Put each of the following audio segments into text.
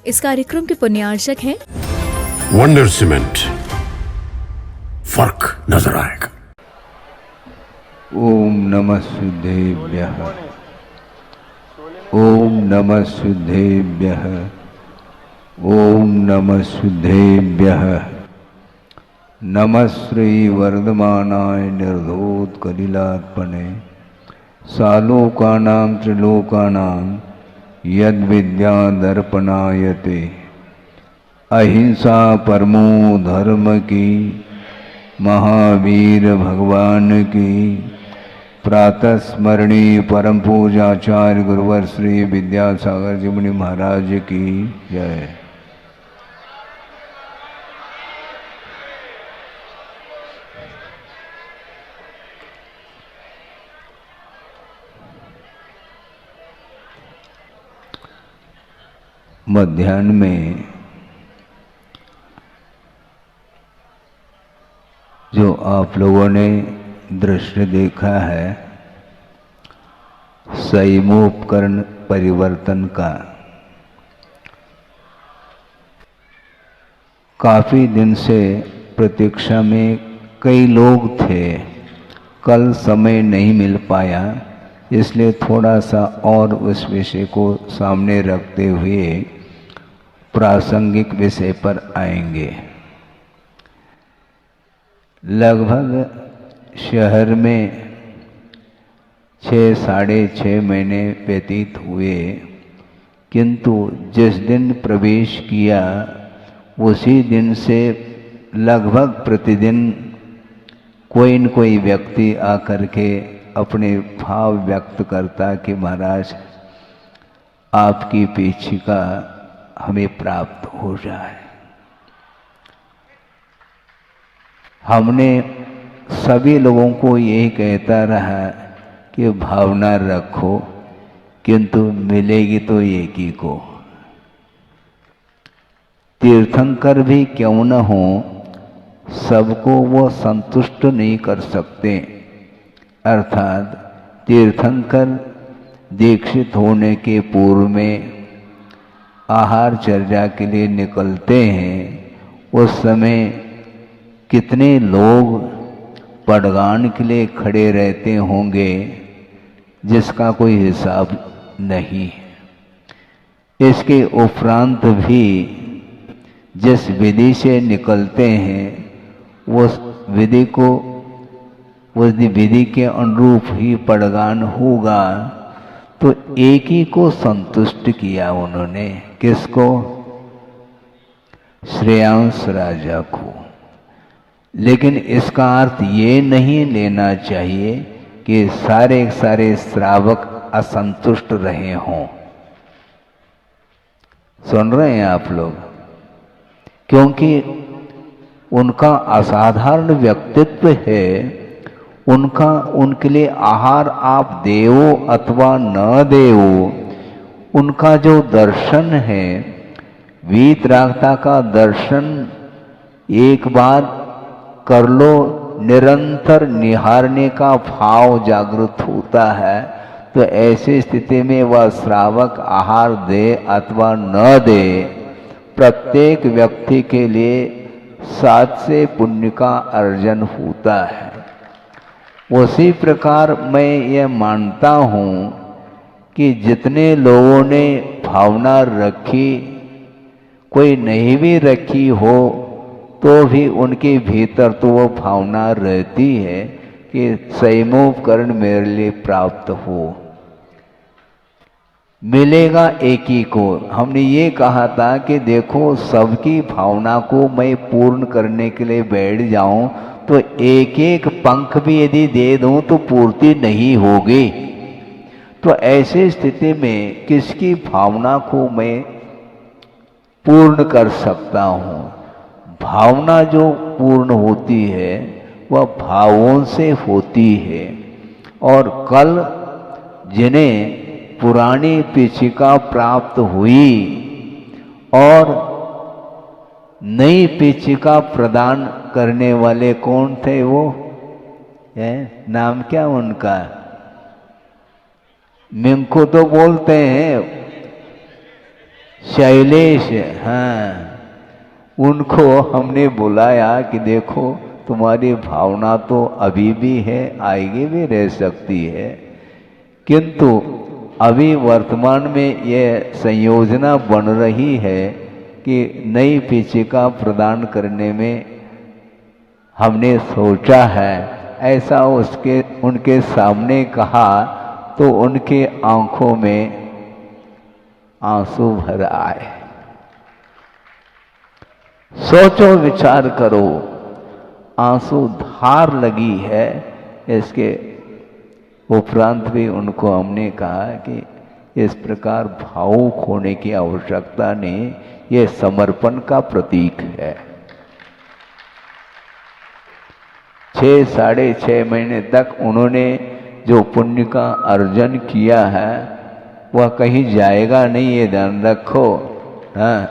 इस कार्यक्रम के पुण्यार्चक हैं वंडर सीमेंट, फर्क नजर आएगा। ओम नमः शुद्धेभ्यः, ओम नमः शुद्धेभ्यः, ओम नमः शुद्धेभ्यः। नमः श्री वर्धमानाय निर्धोतकलिलात्मने सालोकानां त्रिलोकानां यद विद्या दर्पणायते। अहिंसा परमो धर्म की, महावीर भगवान की प्रातः स्मरणीय परम पूजाचार्य गुरुवर श्री विद्यासागर जी मुनि महाराज की जय। मध्याह्न में जो आप लोगों ने दृश्य देखा है संयमोपकरण परिवर्तन का, काफी दिन से प्रतीक्षा में कई लोग थे। कल समय नहीं मिल पाया, इसलिए थोड़ा सा और उस विषय को सामने रखते हुए प्रासंगिक विषय पर आएंगे। लगभग शहर में 6-6.5 महीने व्यतीत हुए, किंतु जिस दिन प्रवेश किया उसी दिन से लगभग प्रतिदिन कोई न कोई व्यक्ति आकर के अपने भाव व्यक्त करता कि महाराज आपकी पीछिका हमें प्राप्त हो जाए। हमने सभी लोगों को यही कहता रहा कि भावना रखो, किंतु मिलेगी तो एक ही को। तीर्थंकर भी क्यों न हो, सबको वो संतुष्ट नहीं कर सकते। अर्थात तीर्थंकर दीक्षित होने के पूर्व में आहार चर्चा के लिए निकलते हैं। उस समय कितने लोग पड़गान के लिए खड़े रहते होंगे जिसका कोई हिसाब नहीं। इसके उपरांत भी जिस विधि से निकलते हैं उस विधि के अनुरूप ही पड़गान होगा। तो एक ही को संतुष्ट किया उन्होंने, किसको? श्रेयांश राजा को। लेकिन इसका अर्थ ये नहीं लेना चाहिए कि सारे श्रावक असंतुष्ट रहे हों। सुन रहे हैं आप लोग? क्योंकि उनका असाधारण व्यक्तित्व है। उनके लिए आहार आप देवो अथवा न देवो, उनका जो दर्शन है, वीतरागता का दर्शन एक बार कर लो, निरंतर निहारने का भाव जागृत होता है। तो ऐसी स्थिति में वह श्रावक आहार दे अथवा न दे, प्रत्येक व्यक्ति के लिए 7 से पुण्य का अर्जन होता है। उसी प्रकार मैं ये मानता हूँ कि जितने लोगों ने भावना रखी, कोई नहीं भी रखी हो, तो भी उनके भीतर तो वो भावना रहती है कि संयमोपकरण मेरे लिए प्राप्त हो। मिलेगा एक ही को। हमने ये कहा था कि देखो, सबकी भावना को मैं पूर्ण करने के लिए बैठ जाऊं तो एक एक पंख भी यदि दे दूं तो पूर्ति नहीं होगी। तो ऐसी स्थिति में किसकी भावना को मैं पूर्ण कर सकता हूं? भावना जो पूर्ण होती है वह भावों से होती है। और कल जिन्हें पुरानी पीछिका प्राप्त हुई और नई पीछिका प्रदान करने वाले कौन थे? वो है, नाम क्या उनका? मिंको तो बोलते हैं, शैलेश, हाँ, उनको हमने बुलाया कि देखो तुम्हारी भावना तो अभी भी है, आगे भी रह सकती है, किंतु अभी वर्तमान में ये संयोजना बन रही है कि नई पिचिका प्रदान करने में हमने सोचा है। ऐसा उनके सामने कहा तो उनके आंखों में आंसू भर आए। सोचो, विचार करो, आंसू धार लगी है। इसके उपरांत भी उनको हमने कहा कि इस प्रकार भावुक होने की आवश्यकता नहीं, ये समर्पण का प्रतीक है। 6-6.5 महीने तक उन्होंने जो पुण्य का अर्जन किया है वह कहीं जाएगा नहीं, ये ध्यान रखो। हाँ,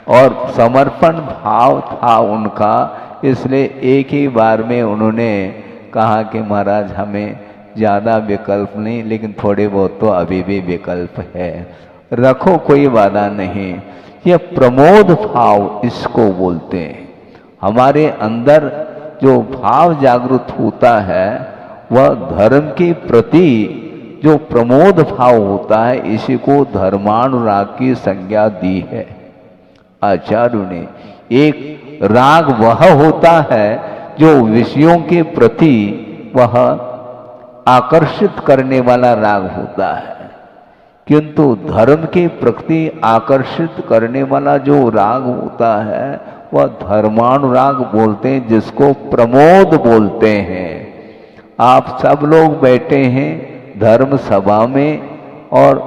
और समर्पण भाव था उनका, इसलिए एक ही बार में उन्होंने कहा कि महाराज हमें ज़्यादा विकल्प नहीं, लेकिन थोड़े बहुत तो अभी भी विकल्प है, रखो, कोई बाधा नहीं। ये प्रमोद भाव इसको बोलते हैं। हमारे अंदर जो भाव जागृत होता है वह धर्म के प्रति जो प्रमोद भाव होता है, इसी को धर्मानुराग की संज्ञा दी है आचार्यों ने। एक राग वह होता है जो विषयों के प्रति वह आकर्षित करने वाला राग होता है, किंतु धर्म के प्रति आकर्षित करने वाला जो राग होता है वह धर्मानुराग बोलते हैं, जिसको प्रमोद बोलते हैं। आप सब लोग बैठे हैं धर्म सभा में और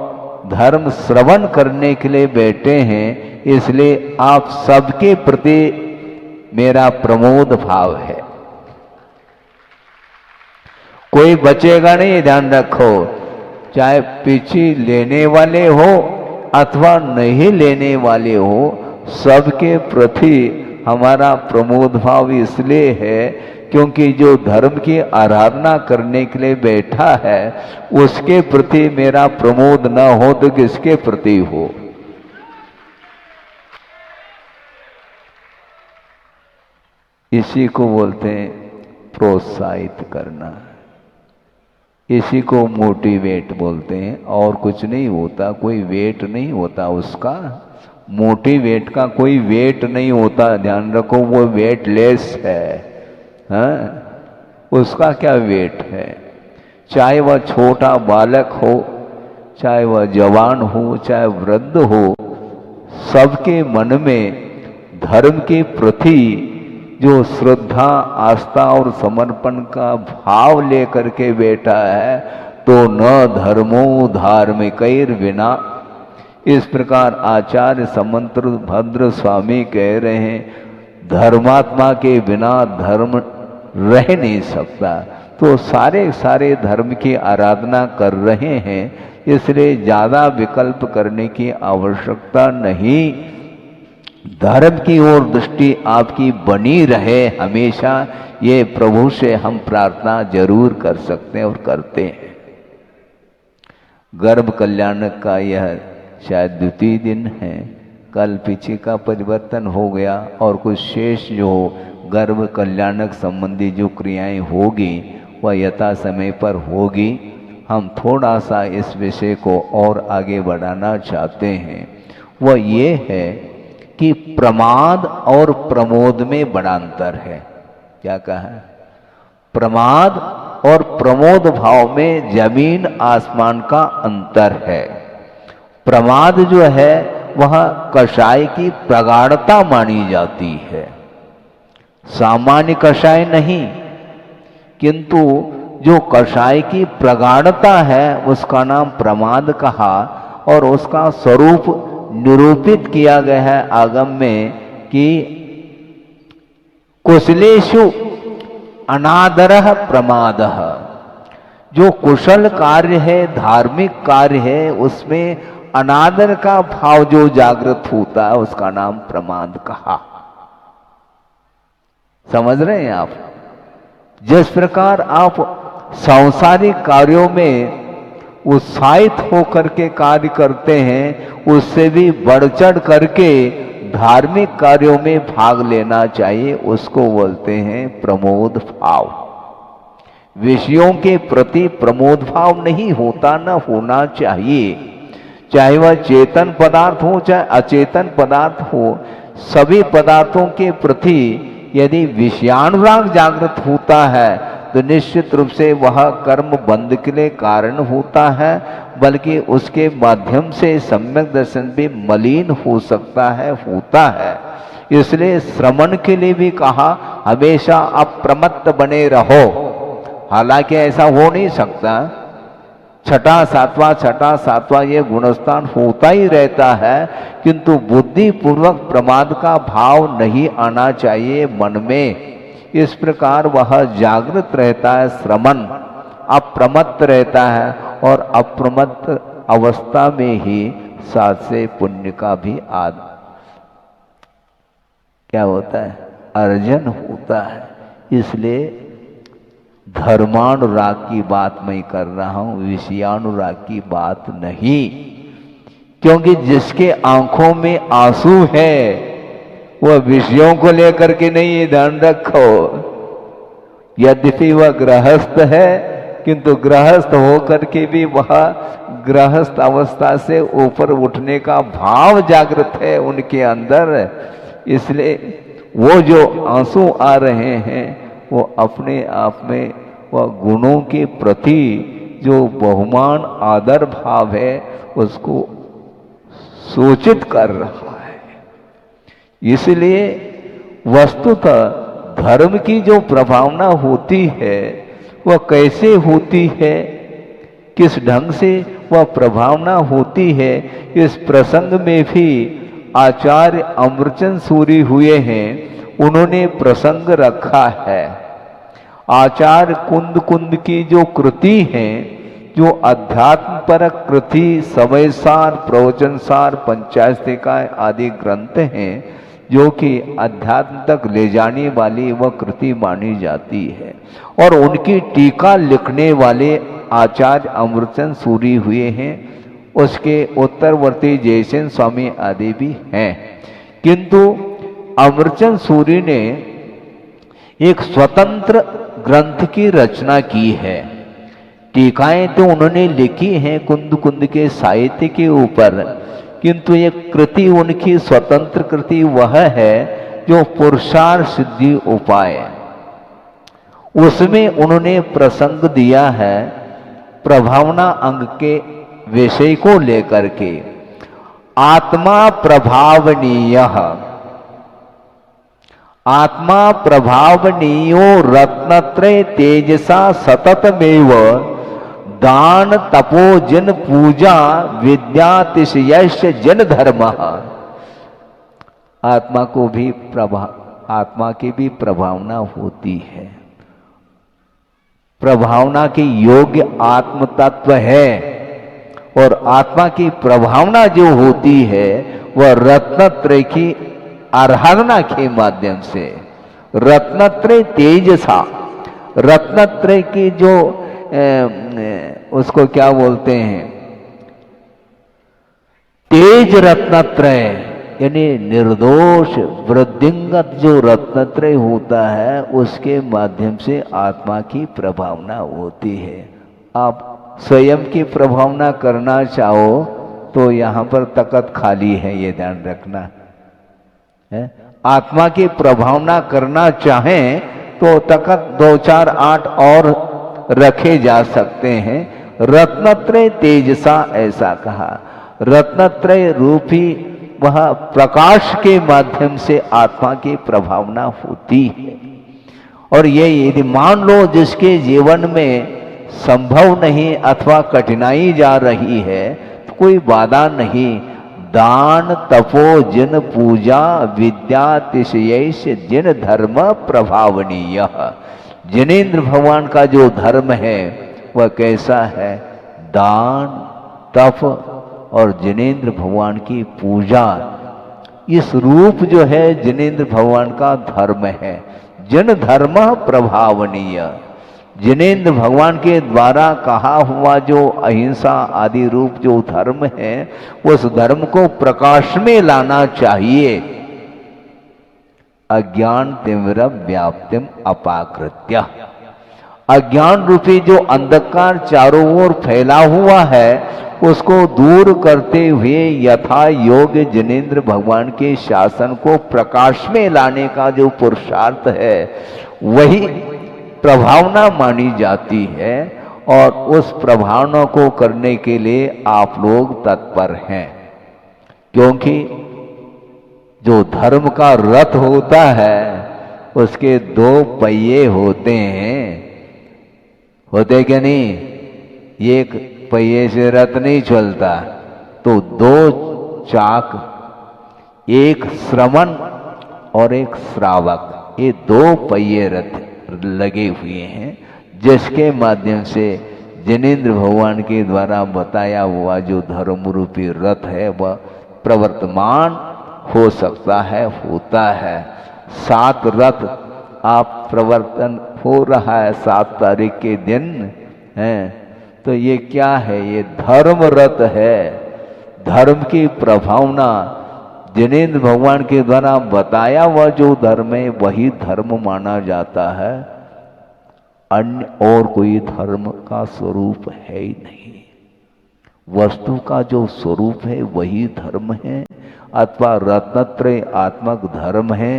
धर्म श्रवण करने के लिए बैठे हैं, इसलिए आप सबके प्रति मेरा प्रमोद भाव है। कोई बचेगा नहीं, ध्यान रखो, चाहे पीछे लेने वाले हो अथवा नहीं लेने वाले हो, सबके प्रति हमारा प्रमोद भाव इसलिए है क्योंकि जो धर्म की आराधना करने के लिए बैठा है उसके प्रति मेरा प्रमोद न हो तो किसके प्रति हो। इसी को बोलते हैं प्रोत्साहित करना, इसी को मोटिवेट बोलते हैं। और कुछ नहीं होता, कोई वेट नहीं होता उसका, मोटिवेट का कोई वेट नहीं होता, ध्यान रखो, वो वेटलेस है। हाँ, उसका क्या वेट है? चाहे वह छोटा बालक हो, चाहे वह जवान हो, चाहे वृद्ध हो, सबके मन में धर्म के प्रति जो श्रद्धा, आस्था और समर्पण का भाव लेकर के बैठा है तो न धर्मो धार्मिकैर विना। इस प्रकार आचार्य समंत्र भद्र स्वामी कह रहे हैं, धर्मात्मा के बिना धर्म रह नहीं सकता। तो सारे धर्म की आराधना कर रहे हैं, इसलिए ज़्यादा विकल्प करने की आवश्यकता नहीं। धर्म की ओर दृष्टि आपकी बनी रहे हमेशा, ये प्रभु से हम प्रार्थना जरूर कर सकते हैं और करते हैं। गर्भ कल्याणक का यह शायद द्वितीय दिन है। कल पीछे का परिवर्तन हो गया और कुछ शेष जो गर्भ कल्याणक संबंधी जो क्रियाएं होगी वह यथा समय पर होगी। हम थोड़ा सा इस विषय को और आगे बढ़ाना चाहते हैं। वह ये है कि प्रमाद और प्रमोद में बड़ा अंतर है। क्या कहा है? प्रमाद और प्रमोद भाव में जमीन आसमान का अंतर है। प्रमाद जो है वह कषाय की प्रगाढ़ता मानी जाती है, सामान्य कषाय नहीं, किंतु जो कषाय की प्रगाढ़ता है उसका नाम प्रमाद कहा और उसका स्वरूप निरूपित किया गया है आगम में कि कुशलेषु अनादरः प्रमादः। जो कुशल कार्य है, धार्मिक कार्य है, उसमें अनादर का भाव जो जागृत होता है उसका नाम प्रमाद कहा। समझ रहे हैं आप? जिस प्रकार आप सांसारिक कार्यों में उत्साहित होकर के कार्य करते हैं, उससे भी बढ़ चढ़ करके धार्मिक कार्यों में भाग लेना चाहिए। उसको बोलते हैं प्रमोद भाव। विषयों के प्रति प्रमोद भाव नहीं होता, न होना चाहिए। चाहे वह चेतन पदार्थ हो चाहे अचेतन पदार्थ हो, सभी पदार्थों के प्रति यदि विषयानुराग जागृत होता है तो निश्चित रूप से वह कर्म बंध के लिए कारण होता है, बल्कि उसके माध्यम से सम्यक दर्शन भी मलिन हो सकता है, होता है। इसलिए श्रवण के लिए भी कहा हमेशा अप्रमत्त बने रहो। हालांकि ऐसा हो नहीं सकता, छठा सातवां ये गुणस्थान होता ही रहता है, किंतु बुद्धि पूर्वक प्रमाद का भाव नहीं आना चाहिए मन में। इस प्रकार वह जागृत रहता है, श्रमण अप्रमत्त रहता है, और अप्रमत्त अवस्था में ही साथ से पुण्य का भी क्या होता है, अर्जन होता है। इसलिए धर्मानुराग की बात मैं कर रहा हूं, विषयानुराग की बात नहीं। क्योंकि जिसके आंखों में आंसू है वह विषयों को लेकर के नहीं, ध्यान रखो। यद्यपि वह गृहस्थ है, किंतु गृहस्थ होकर के भी वह गृहस्थ अवस्था से ऊपर उठने का भाव जागृत है उनके अंदर। इसलिए वो जो आंसू आ रहे हैं वो अपने आप में वह गुणों के प्रति जो बहुमान आदर भाव है उसको सूचित कर रहा है। इसलिए वस्तुतः धर्म की जो प्रभावना होती है वह कैसे होती है, किस ढंग से वह प्रभावना होती है, इस प्रसंग में भी आचार्य अमरचंद सूरी हुए हैं, उन्होंने प्रसंग रखा है। आचार्य कुंद की जो कृति है, जो अध्यात्म परक कृति, समयसार, प्रवचनसार, पंचायतिकाएं आदि ग्रंथ हैं, जो कि अध्यात्म तक ले जाने वाली वह कृति मानी जाती है। और उनकी टीका लिखने वाले आचार्य अमरचंद सूरी हुए हैं, उसके उत्तरवर्ती जयसेन स्वामी आदि भी हैं। किंतु अमरचंद सूरी ने एक स्वतंत्र ग्रंथ की रचना की है। टीकाएं तो उन्होंने लिखी हैं कुंद के साहित्य के ऊपर, किंतु एक कृति उनकी स्वतंत्र कृति वह है जो पुरुषार्थ सिद्धि उपाय। उसमें उन्होंने प्रसंग दिया है प्रभावना अंग के विषय को लेकर के। आत्मा प्रभावनीय, आत्मा प्रभावनीयो रत्नत्रय तेजसा सततमेव दान तपो जन पूजा विद्यातिशयश्च जन धर्म। आत्मा को भी आत्मा की भी प्रभावना होती है। प्रभावना के योग्य आत्म तत्व है, और आत्मा की प्रभावना जो होती है वह रत्नत्रय की आराधना के माध्यम से, रत्नत्रय तेजसा, रत्नत्रय की जो उसको क्या बोलते हैं, तेज रत्नत्रय, यानी निर्दोष वृद्धिंगत जो रत्नत्रय होता है उसके माध्यम से आत्मा की प्रभावना होती है। आप स्वयं की प्रभावना करना चाहो तो यहां पर तकत खाली है, ये ध्यान रखना है। आत्मा की प्रभावना करना चाहें तो तकत 2, 4, 8 और रखे जा सकते हैं। रत्नत्रय तेजसा ऐसा कहा, रत्नत्रय रूपी वह प्रकाश के माध्यम से आत्मा की प्रभावना होती है। और ये यदि मान लो जिसके जीवन में संभव नहीं अथवा कठिनाई जा रही है तो कोई बाधा नहीं। दान तपो जिन पूजा विद्यातिशयैष जिन धर्म प्रभावनीय। जिनेन्द्र भगवान का जो धर्म है वह कैसा है, दान तप और जिनेन्द्र भगवान की पूजा, इस रूप जो है जिनेन्द्र भगवान का धर्म है। जन धर्म प्रभावनीय, जिनेंद्र भगवान के द्वारा कहा हुआ जो अहिंसा आदि रूप जो धर्म है, उस धर्म को प्रकाश में लाना चाहिए। अज्ञान तिमिर व्याप्तिम अपाकृत्य, अज्ञान रूपी जो अंधकार चारों ओर फैला हुआ है उसको दूर करते हुए यथा योग्य जिनेंद्र भगवान के शासन को प्रकाश में लाने का जो पुरुषार्थ है वही प्रभावना मानी जाती है, और उस प्रभावना को करने के लिए आप लोग तत्पर हैं। क्योंकि जो धर्म का रथ होता है उसके दो पहिए होते हैं, होते क्या नहीं? एक पहिए से रथ नहीं चलता, तो दो चाक, एक श्रवण और एक श्रावक, ये दो पहिए रथ लगे हुए हैं, जिसके माध्यम से जिनेंद्र भगवान के द्वारा बताया हुआ जो धर्म रूपी रथ है वह प्रवर्तमान हो सकता है, होता है। 7 रथ आप प्रवर्तन हो रहा है 7 तारीख के दिन है, तो ये क्या है? ये धर्म रथ है। धर्म की प्रभावना जिनेंद्र भगवान के द्वारा बताया हुआ जो धर्म है वही धर्म माना जाता है, अन्य और कोई धर्म का स्वरूप है ही नहीं। वस्तु का जो स्वरूप है वही धर्म है, अथवा रत्नत्रय आत्मक धर्म है,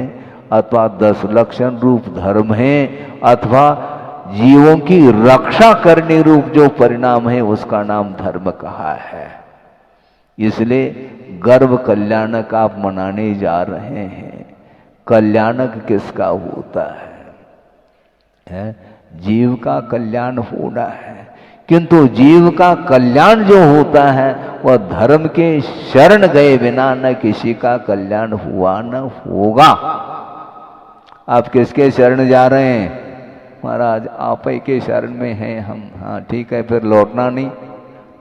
अथवा 10 लक्षण रूप धर्म है, अथवा जीवों की रक्षा करने रूप जो परिणाम है उसका नाम धर्म कहा है। इसलिए गर्भ कल्याणक आप मनाने जा रहे हैं। कल्याणक किसका होता है? जीव का कल्याण होना है, किंतु जीव का कल्याण जो होता है वह धर्म के शरण गए बिना न किसी का कल्याण हुआ न होगा। आप किसके शरण जा रहे हैं? महाराज आप ही के शरण में हैं हम। हाँ ठीक है, फिर लौटना नहीं।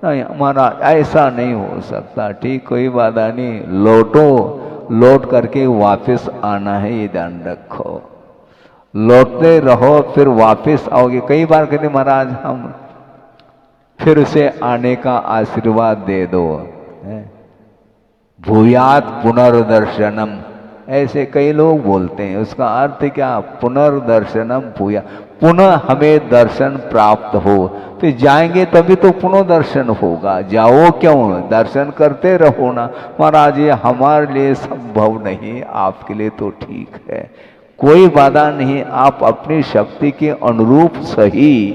नहीं महाराज ऐसा नहीं हो सकता। ठीक, कोई बाधा नहीं, लौटो, लौट करके वापस आना है, ये ध्यान रखो। लौटते रहो फिर वापस आओगे। कई बार कहते महाराज हम फिर से आने का आशीर्वाद दे दो, भूयात पुनर्दर्शनम, ऐसे कई लोग बोलते हैं। उसका अर्थ क्या? पुनर्दर्शनम भूया, पुनः हमें दर्शन प्राप्त हो। फिर जाएंगे तभी तो पुनः दर्शन होगा। जाओ क्यों? दर्शन करते रहो ना। महाराज ये हमारे लिए संभव नहीं, आपके लिए तो ठीक है, कोई बाधा नहीं। आप अपनी शक्ति के अनुरूप सही,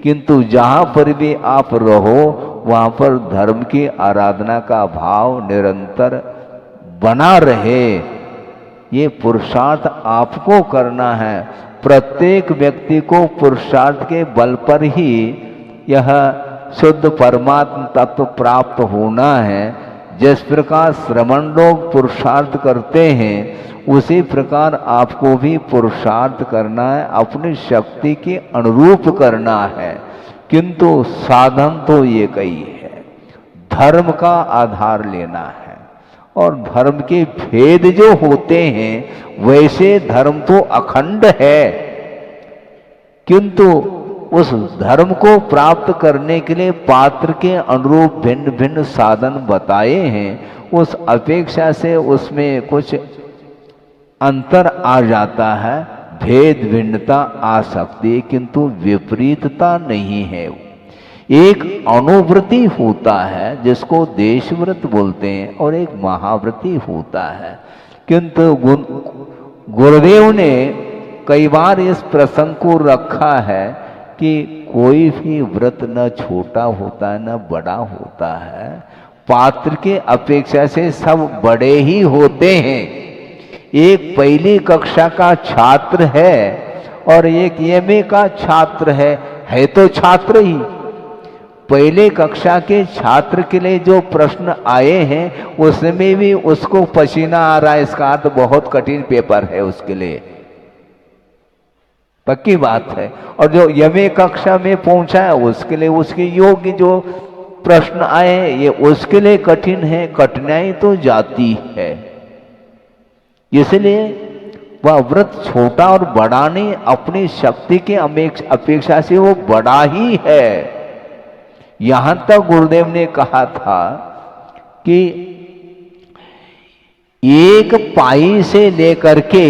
किंतु जहाँ पर भी आप रहो वहाँ पर धर्म की आराधना का भाव निरंतर बना रहे। ये पुरुषार्थ आपको करना है। प्रत्येक व्यक्ति को पुरुषार्थ के बल पर ही यह शुद्ध परमात्म तत्व प्राप्त होना है। जिस प्रकार श्रमण लोग पुरुषार्थ करते हैं उसी प्रकार आपको भी पुरुषार्थ करना है, अपनी शक्ति के अनुरूप करना है। किंतु साधन तो एक ही है, धर्म का आधार लेना है। और धर्म के भेद जो होते हैं वैसे धर्म तो अखंड है, किंतु उस धर्म को प्राप्त करने के लिए पात्र के अनुरूप भिन्न भिन्न साधन बताए हैं। उस अपेक्षा से उसमें कुछ अंतर आ जाता है, भेद भिन्नता आ सकती है, किंतु विपरीतता नहीं है। एक अनुवृत्ति होता है जिसको देशव्रत बोलते हैं, और एक महाव्रति होता है। किंतु गुरुदेव ने कई बार इस प्रसंग को रखा है कि कोई भी व्रत न छोटा होता है न बड़ा होता है, पात्र के अपेक्षा से सब बड़े ही होते हैं। एक पहली कक्षा का छात्र है और एक एमए का छात्र है तो छात्र ही। पहले कक्षा के छात्र के लिए जो प्रश्न आए हैं उसमें भी उसको पसीना आ रहा है, इसका अर्थ बहुत कठिन पेपर है उसके लिए, पक्की बात है। और जो एमए कक्षा में पहुंचा है उसके लिए उसके योग्य जो प्रश्न आए हैं ये उसके लिए कठिन है, कठिनाई तो जाती है। इसलिए वह व्रत छोटा और बड़ा नहीं, अपनी शक्ति के अपेक्षा से वो बड़ा ही है। यहां तक गुरुदेव ने कहा था कि 1 पाई से लेकर के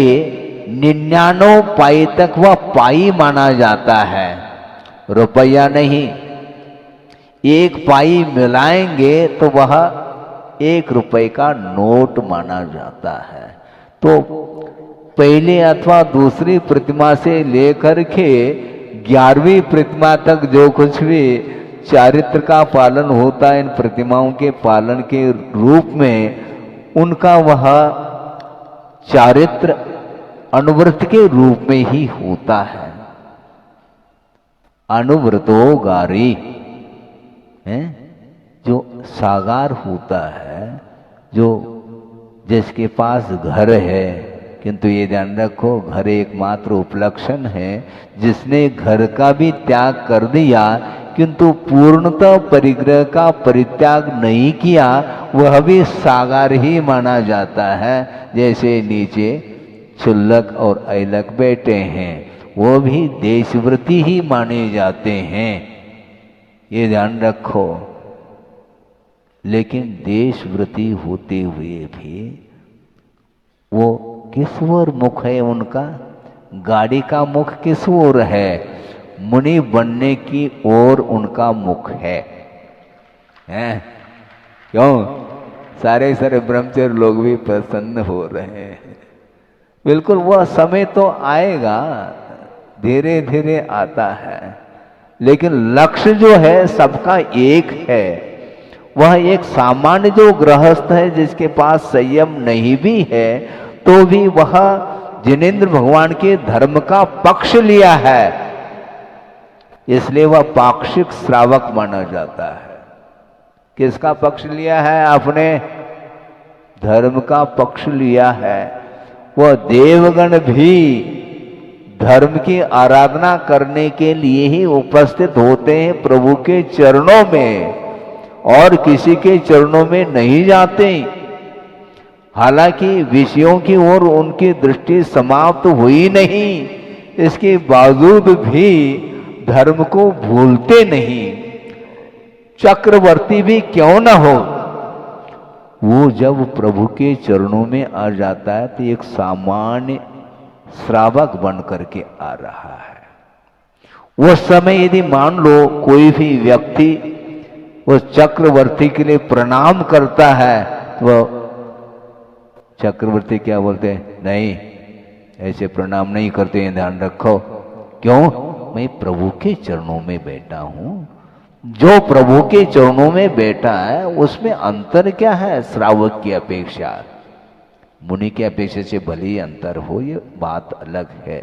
99 पाई तक वह पाई माना जाता है, रुपया नहीं। 1 पाई मिलाएंगे तो वह 1 रुपए का नोट माना जाता है। तो पहले अथवा दूसरी प्रतिमा से लेकर के 11वीं प्रतिमा तक जो कुछ भी चारित्र का पालन होता है इन प्रतिमाओं के पालन के रूप में, उनका वह चारित्र अनुव्रत के रूप में ही होता है। अनुव्रतो गारी है, जो सागार होता है, जो जिसके पास घर है, किंतु ये ध्यान रखो घर एकमात्र उपलक्षण है। जिसने घर का भी त्याग कर दिया किंतु पूर्णतः परिग्रह का परित्याग नहीं किया, वह भी सागार ही माना जाता है। जैसे नीचे क्षुल्लक और ऐलक बैठे हैं, वो भी देशव्रती ही माने जाते हैं, ये ध्यान रखो। लेकिन देशव्रती होते हुए भी वो किस ओर मुख है उनका? गाड़ी का मुख किस ओर है? मुनि बनने की ओर उनका मुख है। हैं? क्यों? सारे ब्रह्मचर्य लोग भी प्रसन्न हो रहे हैं। बिल्कुल वह समय तो आएगा, धीरे धीरे आता है, लेकिन लक्ष्य जो है सबका एक है। वह एक सामान्य जो गृहस्थ है जिसके पास संयम नहीं भी है, तो भी वह जिनेंद्र भगवान के धर्म का पक्ष लिया है, इसलिए वह पाक्षिक श्रावक माना जाता है। किसका पक्ष लिया है आपने? धर्म का पक्ष लिया है। वह देवगण भी धर्म की आराधना करने के लिए ही उपस्थित होते हैं प्रभु के चरणों में, और किसी के चरणों में नहीं जाते। हालांकि विषयों की ओर उनकी दृष्टि समाप्त हुई नहीं, इसके बावजूद भी धर्म को भूलते नहीं। चक्रवर्ती भी क्यों न हो, वो जब प्रभु के चरणों में आ जाता है तो एक सामान्य श्रावक बन करके आ रहा है। उस समय यदि मान लो कोई भी व्यक्ति उस चक्रवर्ती के लिए प्रणाम करता है, तो चक्रवर्ती क्या बोलते हैं? नहीं, ऐसे प्रणाम नहीं करते हैं, ध्यान रखो। क्यों? मैं प्रभु के चरणों में बैठा हूं। जो प्रभु के चरणों में बैठा है उसमें अंतर क्या है? श्रावक की अपेक्षा, मुनि की अपेक्षा से भले ही अंतर हो, ये बात अलग है,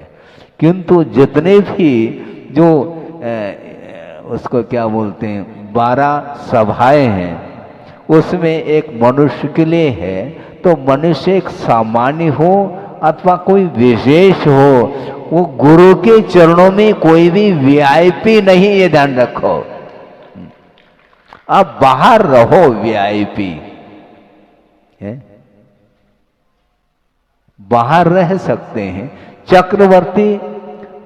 किंतु जितने भी जो उसको क्या बोलते हैं 12 सभाएं हैं, उसमें एक मनुष्य के लिए है, तो मनुष्य एक सामान्य हो अथवा कोई विशेष हो, वो गुरु के चरणों में कोई भी वीआईपी नहीं, ये ध्यान रखो। आप बाहर रहो वीआईपी है, बाहर रह सकते हैं। चक्रवर्ती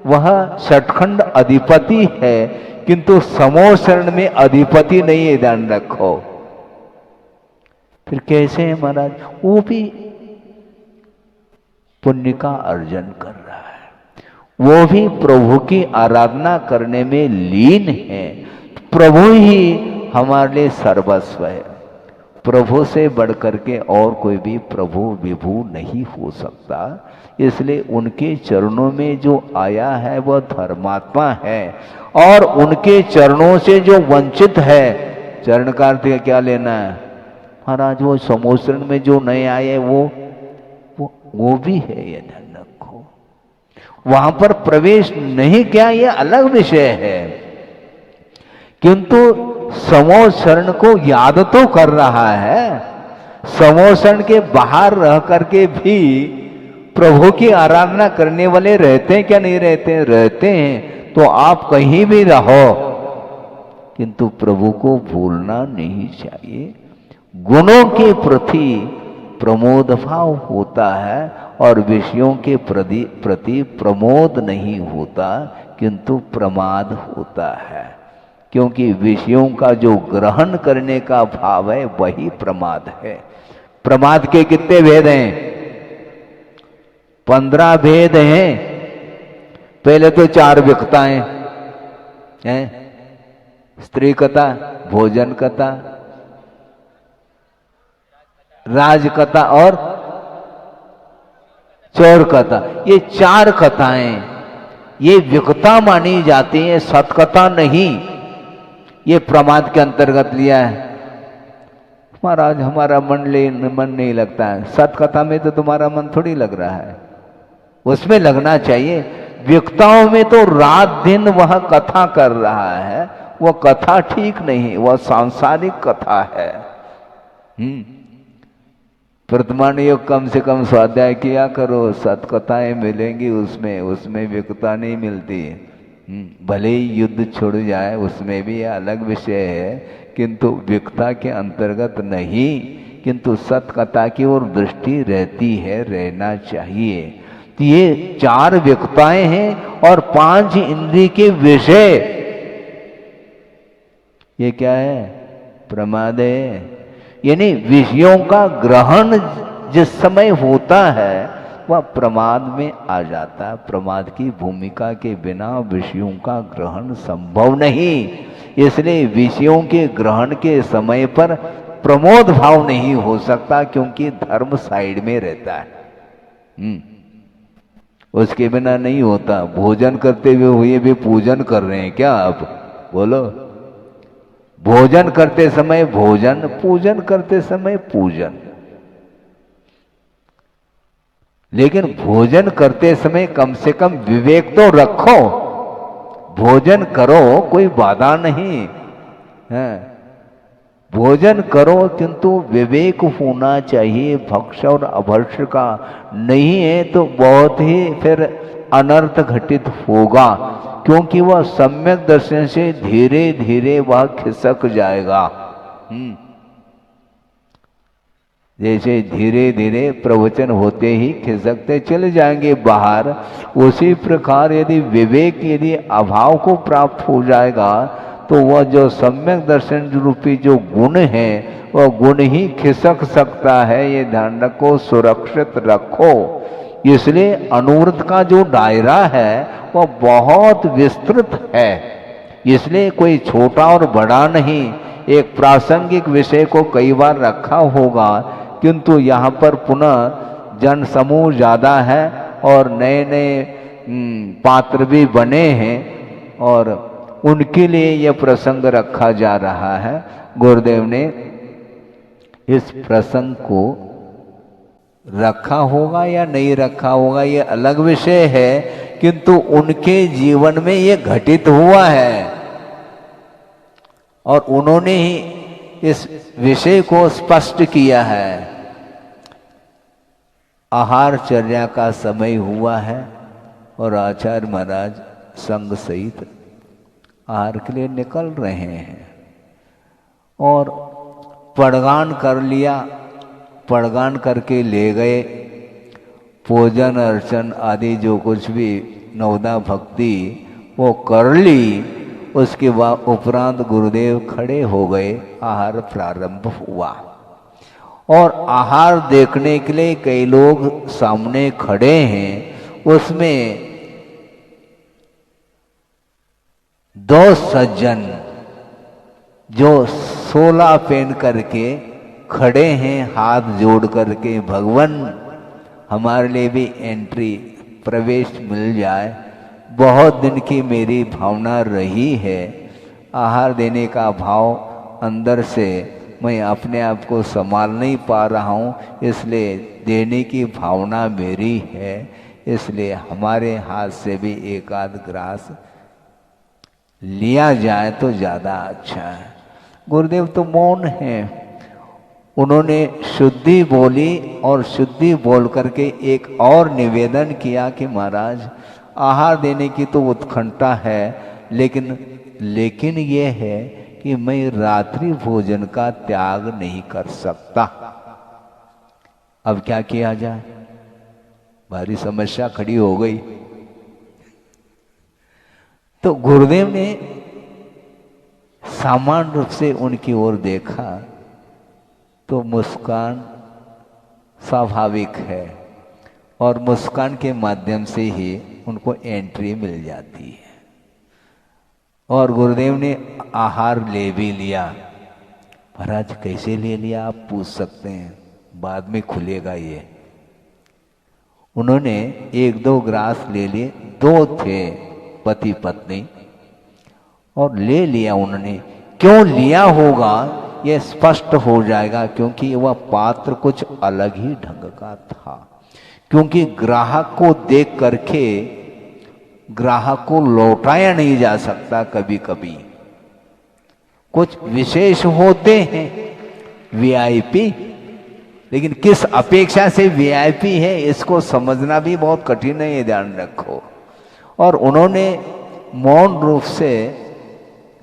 वह सचखंड अधिपति है, किंतु समूह शरण में अधिपति नहीं है, ध्यान रखो। फिर कैसे है महाराज? वो भी पुण्य का अर्जन कर रहा है, वो भी प्रभु की आराधना करने में लीन है। प्रभु ही हमारे लिए सर्वस्व है। प्रभु से बढ़कर के और कोई भी प्रभु विभु नहीं हो सकता। इसलिए उनके चरणों में जो आया है वह धर्मात्मा है, और उनके चरणों से जो वंचित है, चरण का अर्थ क्या लेना है महाराज? वो समोसरण में जो नए आए वो भी है, ये ध्यान रखो। वहां पर प्रवेश नहीं किया ये अलग विषय है, किंतु समूह शरण को याद तो कर रहा है। समूह शरण के बाहर रह करके भी प्रभु की आराधना करने वाले रहते हैं क्या? नहीं रहते? रहते हैं। तो आप कहीं भी रहो, किंतु प्रभु को भूलना नहीं चाहिए। गुणों के प्रति प्रमोद भाव होता है, और विषयों के प्रति प्रमोद नहीं होता, किंतु प्रमाद होता है। क्योंकि विषयों का जो ग्रहण करने का भाव है वही प्रमाद है। प्रमाद के कितने भेद हैं? 15 भेद हैं। पहले तो 4 विकताएं हैं, स्त्री कथा, भोजन कथा, राज कथा और चौर कथा। ये 4 कथाएं ये विकता मानी जाती हैं, सतकथा नहीं। ये प्रमाद के अंतर्गत लिया है। महाराज हमारा मन नहीं लगता है। सतकथा में तो तुम्हारा मन थोड़ी लग रहा है, उसमें लगना चाहिए। विकताओं में तो रात दिन वह कथा कर रहा है, वह कथा ठीक नहीं, वह सांसारिक कथा है। वर्तमान योग कम से कम स्वाध्याय किया करो, सतकथाएं मिलेंगी उसमें विकता नहीं मिलती। भले ही युद्ध छुड़ जाए, उसमें भी अलग विषय है, किंतु विकता के अंतर्गत नहीं। किंतु सतकथा की ओर दृष्टि रहती है, रहना चाहिए। तो ये 4 विकताएं हैं और 5 इंद्रिय के विषय। ये क्या है? प्रमाद है। यानी विषयों का ग्रहण जिस समय होता है वह प्रमाद में आ जाता है। प्रमाद की भूमिका के बिना विषयों का ग्रहण संभव नहीं। इसलिए विषयों के ग्रहण के समय पर प्रमोद भाव नहीं हो सकता, क्योंकि धर्म साइड में रहता है। उसके बिना नहीं होता। भोजन करते हुए भी पूजन कर रहे हैं क्या आप? बोलो। भोजन करते समय भोजन, पूजन करते समय पूजन। लेकिन भोजन करते समय कम से कम विवेक तो रखो। भोजन करो, कोई बाधा नहीं है, भोजन करो, किंतु विवेक होना चाहिए। भक्ष और अभक्ष का नहीं है तो बहुत ही फिर अनर्थ घटित होगा, क्योंकि वह सम्यक दर्शन से धीरे धीरे वह खिसक जाएगा। जैसे धीरे धीरे प्रवचन होते ही खिसकते चले जाएंगे बाहर, उसी प्रकार यदि विवेक यदि अभाव को प्राप्त हो जाएगा तो वह जो सम्यक दर्शन रूपी जो गुण है वह गुण ही खिसक सकता है। ये ध्यान रखो, सुरक्षित रखो। इसलिए अनुवृत्त का जो दायरा है वह बहुत विस्तृत है। इसलिए कोई छोटा और बड़ा नहीं। एक प्रासंगिक विषय को कई बार रखा होगा, किंतु यहाँ पर पुनः जन समूह ज़्यादा है और नए नए पात्र भी बने हैं और उनके लिए यह प्रसंग रखा जा रहा है। गुरुदेव ने इस प्रसंग को रखा होगा या नहीं रखा होगा ये अलग विषय है, किंतु उनके जीवन में ये घटित हुआ है और उन्होंने ही इस विषय को स्पष्ट किया है। आहारचर्या का समय हुआ है और आचार्य महाराज संग सहित आहार के लिए निकल रहे हैं और पड़गान कर लिया। पड़गान करके ले गए। पूजन अर्चन आदि जो कुछ भी नवदा भक्ति वो कर ली। उसके बाद उपरांत गुरुदेव खड़े हो गए। आहार प्रारंभ हुआ और आहार देखने के लिए कई लोग सामने खड़े हैं। उसमें 2 सज्जन जो 16 पहन करके खड़े हैं, हाथ जोड़ करके, भगवान हमारे लिए भी एंट्री प्रवेश मिल जाए। बहुत दिन की मेरी भावना रही है। आहार देने का भाव अंदर से मैं अपने आप को संभाल नहीं पा रहा हूँ, इसलिए देने की भावना मेरी है। इसलिए हमारे हाथ से भी एक आध ग्रास लिया जाए तो ज़्यादा अच्छा है। गुरुदेव तो मौन हैं। उन्होंने शुद्धि बोली और शुद्धि बोल करके एक और निवेदन किया कि महाराज आहार देने की तो उत्कंठा है, लेकिन ये है कि मैं रात्रि भोजन का त्याग नहीं कर सकता। अब क्या किया जाए? भारी समस्या खड़ी हो गई। तो गुरुदेव ने सामान्य रूप से उनकी ओर देखा तो मुस्कान स्वाभाविक है और मुस्कान के माध्यम से ही उनको एंट्री मिल जाती है। और गुरुदेव ने आहार ले भी लिया। महाराज कैसे ले लिया आप पूछ सकते हैं, बाद में खुलेगा ये। उन्होंने 1-2 ग्रास ले लिए, 2 थे पति पत्नी, और ले लिया उन्होंने। क्यों लिया होगा यह स्पष्ट हो जाएगा, क्योंकि वह पात्र कुछ अलग ही ढंग का था। क्योंकि ग्राहक को देख करके ग्राहक को लौटाया नहीं जा सकता। कभी कभी कुछ विशेष होते हैं वीआईपी, लेकिन किस अपेक्षा से वीआईपी है इसको समझना भी बहुत कठिन है, ये ध्यान रखो। और उन्होंने मौन रूप से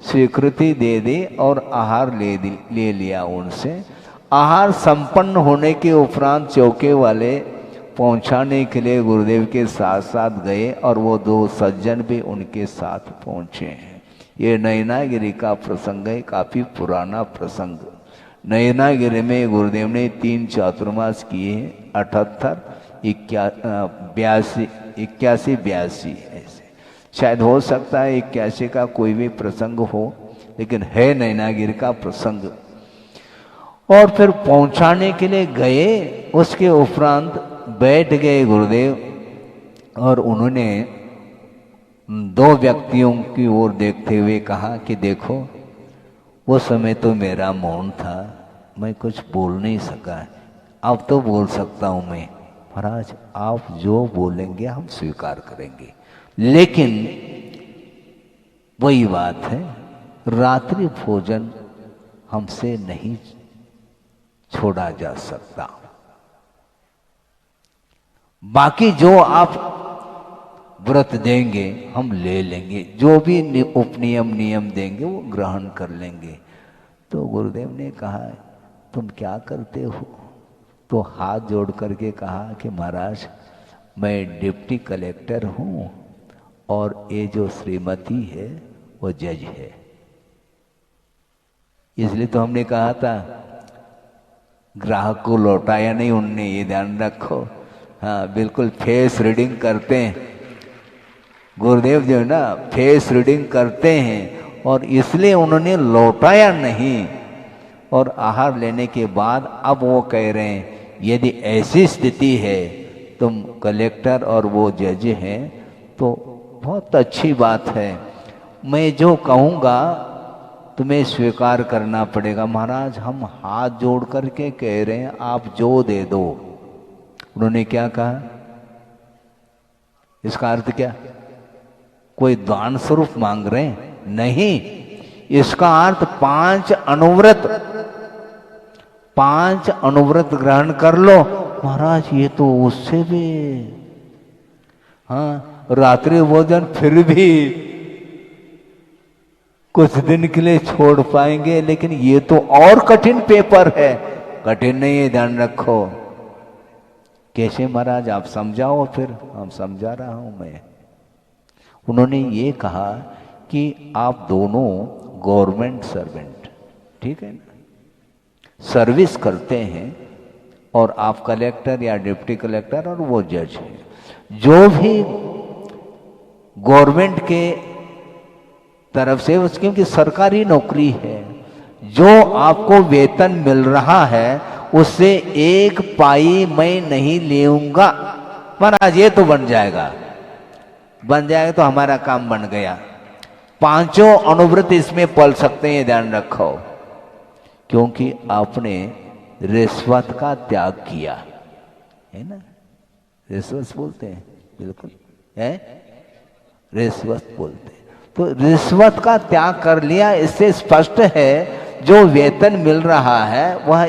स्वीकृति दे दी और आहार ले लिया उनसे। आहार संपन्न होने के उपरांत चौके वाले पहुंचाने के लिए गुरुदेव के साथ साथ गए और वो 2 सज्जन भी उनके साथ पहुंचे हैं। ये नयनागिरी का प्रसंग है, काफी पुराना प्रसंग। नयनागिरी में गुरुदेव ने 3 चातुर्मास किए हैं, 78, 81, ऐसे। शायद हो सकता है 81 का कोई भी प्रसंग हो, लेकिन है नयनागिरी का प्रसंग। और फिर पहुंचाने के लिए गए, उसके उपरांत बैठ गए गुरुदेव और उन्होंने 2 व्यक्तियों की ओर देखते हुए कहा कि देखो, वो समय तो मेरा मौन था, मैं कुछ बोल नहीं सका, अब तो बोल सकता हूं मैं। महाराज आप जो बोलेंगे हम स्वीकार करेंगे, लेकिन वही बात है, रात्रि भोजन हमसे नहीं छोड़ा जा सकता। बाकी जो आप व्रत देंगे हम ले लेंगे, जो भी उपनियम नियम देंगे वो ग्रहण कर लेंगे। तो गुरुदेव ने कहा तुम क्या करते हो? तो हाथ जोड़ करके कहा कि महाराज मैं डिप्टी कलेक्टर हूँ और ये जो श्रीमती है वो जज है। इसलिए तो हमने कहा था ग्राहक को लौटाया नहीं उनने, ये ध्यान रखो। हाँ बिल्कुल, फेस रीडिंग करते हैं गुरुदेव जो है ना, फेस रीडिंग करते हैं, और इसलिए उन्होंने लौटाया नहीं। और आहार लेने के बाद अब वो कह रहे हैं यदि ऐसी स्थिति है, तुम कलेक्टर और वो जज हैं, तो बहुत अच्छी बात है, मैं जो कहूँगा तुम्हें स्वीकार करना पड़ेगा। महाराज हम हाथ जोड़ करके कह रहे हैं आप जो दे दो। उन्होंने क्या कहा? इसका अर्थ क्या? कोई दान स्वरूप मांग रहे हैं? नहीं, इसका अर्थ 5 अनुव्रत ग्रहण कर लो। महाराज ये तो उससे भी, हाँ रात्रि भोजन फिर भी कुछ दिन के लिए छोड़ पाएंगे, लेकिन ये तो और कठिन पेपर है। कठिन नहीं है, ध्यान रखो। कैसे महाराज आप समझाओ, फिर हम समझा रहा हूं मैं। उन्होंने ये कहा कि आप दोनों गवर्नमेंट सर्वेंट, ठीक है ना, सर्विस करते हैं, और आप कलेक्टर या डिप्टी कलेक्टर और वो जज है। जो भी गवर्नमेंट के तरफ से, क्योंकि सरकारी नौकरी है, जो आपको वेतन मिल रहा है उससे 1 पाई मैं नहीं लेऊंगा। महाराज ये तो बन जाएगा तो हमारा काम बन गया। 5 अनुव्रत इसमें पल सकते हैं, ध्यान रखो, क्योंकि आपने रिश्वत का त्याग किया है ना। रिश्वत बोलते हैं, बिल्कुल है, रिश्वत बोलते हैं। तो रिश्वत का त्याग कर लिया, इससे स्पष्ट है जो वेतन मिल रहा है वह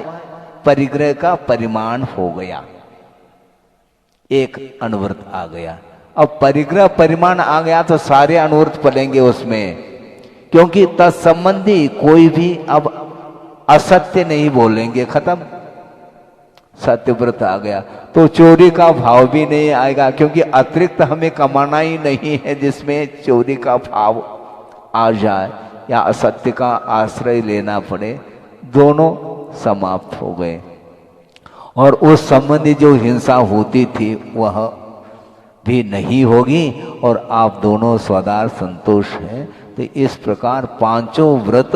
परिग्रह का परिमाण हो गया, 1 अनुव्रत आ गया। अब परिग्रह परिमाण आ गया तो सारे अनुव्रत पलेंगे उसमें, क्योंकि तत्संबंधी कोई भी अब असत्य नहीं बोलेंगे, खत्म। सत्यव्रत आ गया तो चोरी का भाव भी नहीं आएगा, क्योंकि अतिरिक्त हमें कमाना ही नहीं है जिसमें चोरी का भाव आ जाए या असत्य का आश्रय लेना पड़े। दोनों समाप्त हो गए और उस संबंधी जो हिंसा होती थी वह भी नहीं होगी और आप दोनों स्वदार संतोष हैं। तो इस प्रकार पांचों व्रत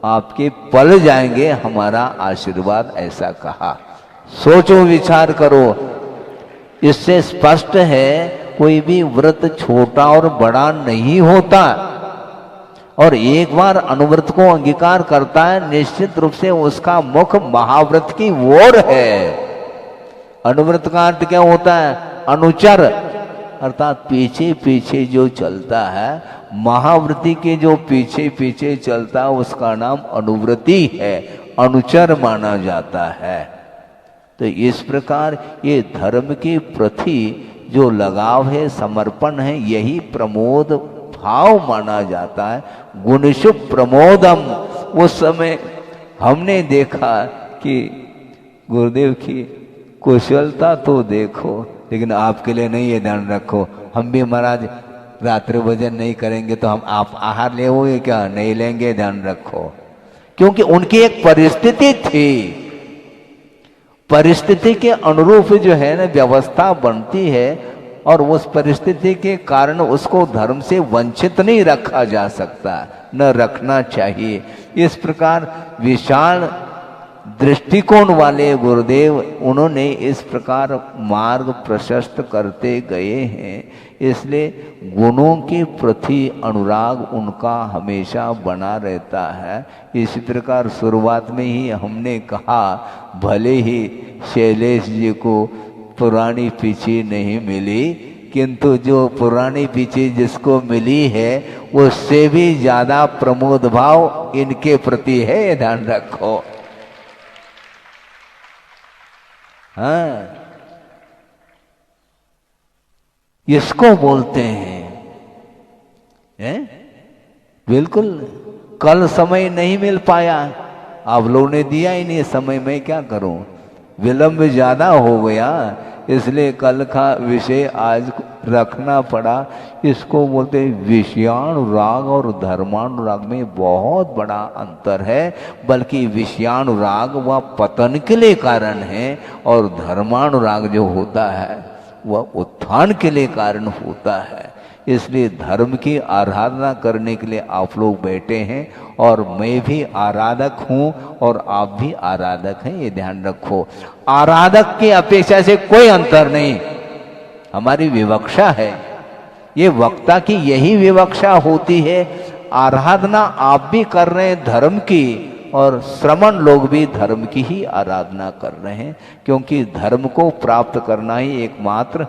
आपके पल जाएंगे, हमारा आशीर्वाद ऐसा कहा। सोचो विचार करो, इससे स्पष्ट है कोई भी व्रत छोटा और बड़ा नहीं होता और एक बार अनुव्रत को अंगीकार करता है निश्चित रूप से उसका मुख महाव्रत की ओर है। अनुव्रत का अर्थ क्या होता है? अनुचर, अर्थात पीछे पीछे जो चलता है। महाव्रती के जो पीछे पीछे चलता है उसका नाम अनुव्रती है, अनुचर माना जाता है। तो इस प्रकार ये धर्म के प्रति जो लगाव है, समर्पण है, यही प्रमोद भाव माना जाता है। गुणशु प्रमोदम। उस समय हमने देखा कि गुरुदेव की कुशलता तो देखो, लेकिन आपके लिए नहीं, ये ध्यान रखो। हम भी महाराज रात्रि भोजन नहीं करेंगे तो हम आप आहार ले क्या? नहीं लेंगे, ध्यान रखो। क्योंकि उनकी एक परिस्थिति थी, परिस्थिति के अनुरूप जो है ना व्यवस्था बनती है और उस परिस्थिति के कारण उसको धर्म से वंचित नहीं रखा जा सकता, न रखना चाहिए। इस प्रकार विशाल दृष्टिकोण वाले गुरुदेव, उन्होंने इस प्रकार मार्ग प्रशस्त करते गए हैं। इसलिए गुणों के प्रति अनुराग उनका हमेशा बना रहता है। इसी प्रकार शुरुआत में ही हमने कहा, भले ही शैलेश जी को पुरानी पीछी नहीं मिली, किंतु जो पुरानी पीछी जिसको मिली है उससे भी ज्यादा प्रमोद भाव इनके प्रति है, ये ध्यान रखो। हाँ, इसको बोलते हैं बिल्कुल। कल समय नहीं मिल पाया, आप लोगों ने दिया ही नहीं समय, मैं क्या करूं? विलंब ज्यादा हो गया, इसलिए कल का विषय आज रखना पड़ा। इसको बोलते हैं विषयानुराग और धर्मानुराग में बहुत बड़ा अंतर है। बल्कि विषयानुराग वह पतन के लिए कारण है और धर्मानुराग जो होता है वह उत्थान के लिए कारण होता है। इसलिए धर्म की आराधना करने के लिए आप लोग बैठे हैं और मैं भी आराधक हूं और आप भी आराधक हैं, ये ध्यान रखो। आराधक की अपेक्षा से कोई अंतर नहीं, हमारी विवक्षा है। ये वक्ता की यही विवक्षा होती है। आराधना आप भी कर रहे हैं धर्म की और श्रमण लोग भी धर्म की ही आराधना कर रहे हैं, क्योंकि धर्म को प्राप्त करना ही एकमात्र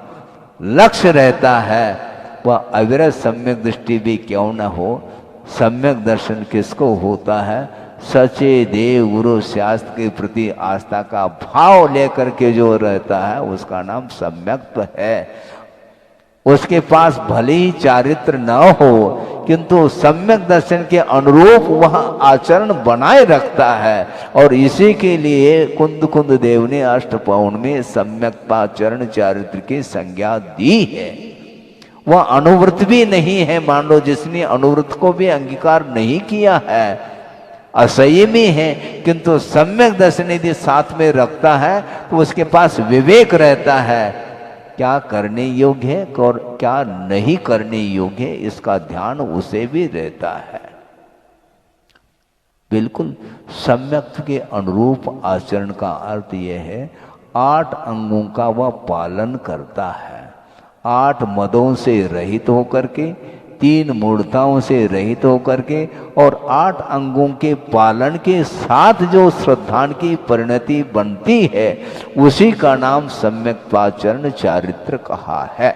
लक्ष्य रहता है। वह अविरत सम्यक दृष्टि भी क्यों न हो, सम्यक दर्शन किसको होता है? सचे देव गुरु शास्त्र के प्रति आस्था का भाव लेकर के जो रहता है उसका नाम सम्यक है। उसके पास भले ही चारित्र न हो किंतु सम्यक दर्शन के अनुरूप वह आचरण बनाए रखता है। और इसी के लिए कुंद कुंद देव ने अष्टपौन में सम्यक आचरण चारित्र की संज्ञा दी है। वह अनुव्रत भी नहीं है, मान लो जिसने अनुव्रत को भी अंगीकार नहीं किया है, असंयमी है, किंतु सम्यक दर्शन यदि साथ में रखता है तो उसके पास विवेक रहता है, क्या करने योग्य है और क्या नहीं करने योग्य है, इसका ध्यान उसे भी रहता है। बिल्कुल सम्यक के अनुरूप आचरण का अर्थ यह है 8 अंगों का वह पालन करता है, 8 मदों से रहित होकर के, 3 मूर्ताओं से रहित होकर के और 8 अंगों के पालन के साथ जो श्रद्धान की परिणति बनती है उसी का नाम सम्यक आचरण चारित्र कहा है।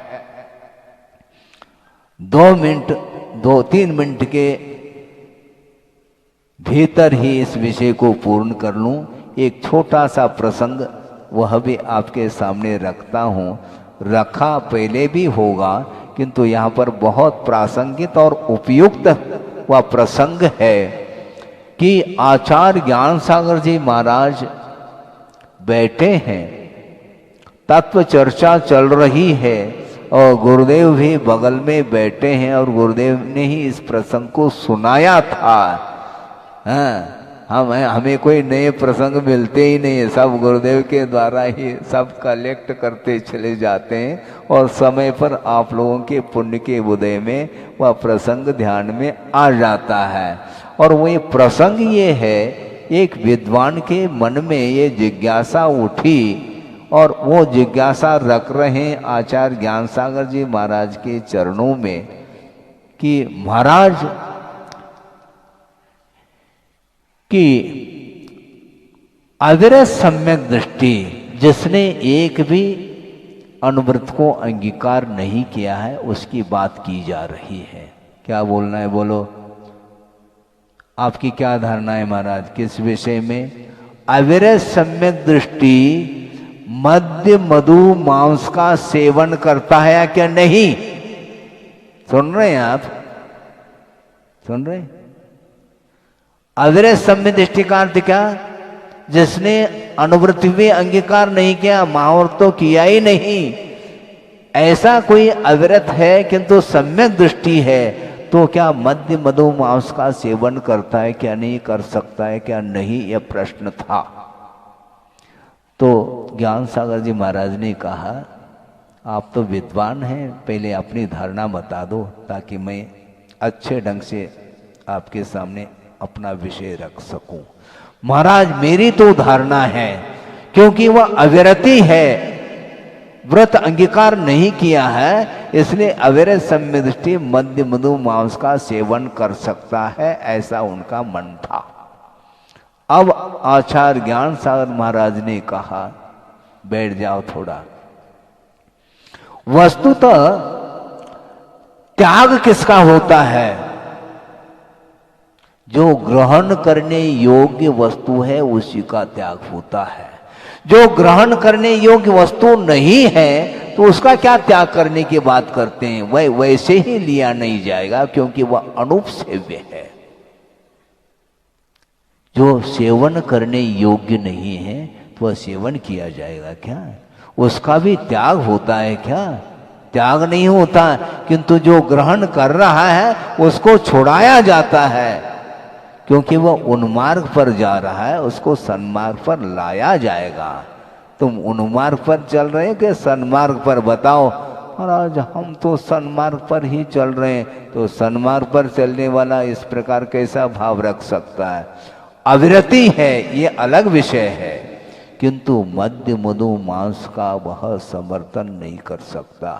2-3 मिनट के भीतर ही इस विषय को पूर्ण कर लूं। एक छोटा सा प्रसंग वह भी आपके सामने रखता हूं। रखा पहले भी होगा किंतु यहाँ पर बहुत प्रासंगिक और उपयुक्त वह प्रसंग है कि आचार्य ज्ञान सागर जी महाराज बैठे हैं, तत्व चर्चा चल रही है और गुरुदेव भी बगल में बैठे हैं और गुरुदेव ने ही इस प्रसंग को सुनाया था। हाँ, हमें कोई नए प्रसंग मिलते ही नहीं है, सब गुरुदेव के द्वारा ही सब कलेक्ट करते चले जाते हैं और समय पर आप लोगों के पुण्य के उदय में वह प्रसंग ध्यान में आ जाता है। और वही प्रसंग ये है, एक विद्वान के मन में ये जिज्ञासा उठी और वो जिज्ञासा रख रहे हैं आचार्य ज्ञान सागर जी महाराज के चरणों में कि महाराज कि अविरत सम्यक दृष्टि जिसने एक भी अनुव्रत को अंगीकार नहीं किया है उसकी बात की जा रही है। क्या बोलना है बोलो, आपकी क्या धारणा है महाराज किस विषय में? अविरत सम्यक दृष्टि मद्य मधु मांस का सेवन करता है या क्या नहीं? सुन रहे हैं आप? सुन रहे हैं? अविरत सम्यक दृष्टि का अर्थ क्या? जिसने अनुवृत्ति में अंगीकार नहीं किया, महाव्रत तो किया ही नहीं, ऐसा कोई अविरत है किंतु सम्यक दृष्टि है, तो क्या मद्य मधु मांस का सेवन करता है क्या नहीं कर सकता है क्या नहीं, यह प्रश्न था। तो ज्ञान सागर जी महाराज ने कहा आप तो विद्वान हैं, पहले अपनी धारणा बता दो ताकि मैं अच्छे ढंग से आपके सामने अपना विषय रख सकूं। महाराज मेरी तो धारणा है, क्योंकि वह अविरति है, व्रत अंगीकार नहीं किया है, इसलिए अविरत सम्यक दृष्टि मद्य मधु मांस का सेवन कर सकता है, ऐसा उनका मन था। अब आचार्य ज्ञान सागर महाराज ने कहा बैठ जाओ थोड़ा। वस्तुतः त्याग किसका होता है? जो ग्रहण करने योग्य वस्तु है उसी का त्याग होता है। जो ग्रहण करने योग्य वस्तु नहीं है तो उसका क्या त्याग करने की बात करते हैं? वह वैसे ही लिया नहीं जाएगा क्योंकि वह अनुपसेव्य है। जो सेवन करने योग्य नहीं है तो वह सेवन किया जाएगा क्या? उसका भी त्याग होता है क्या? त्याग नहीं होता, किंतु जो ग्रहण कर रहा है उसको छुड़ाया जाता है, क्योंकि वह उन्मार्ग पर जा रहा है, उसको सन्मार्ग पर लाया जाएगा। तुम उन्मार्ग पर चल रहे हो कि सन्मार्ग पर? बताओ महाराज हम तो सन्मार्ग पर ही चल रहे हैं। तो सन्मार्ग पर चलने वाला इस प्रकार कैसा भाव रख सकता है? अविरति है ये अलग विषय है, किंतु मद्य मधु मांस का वह समर्थन नहीं कर सकता,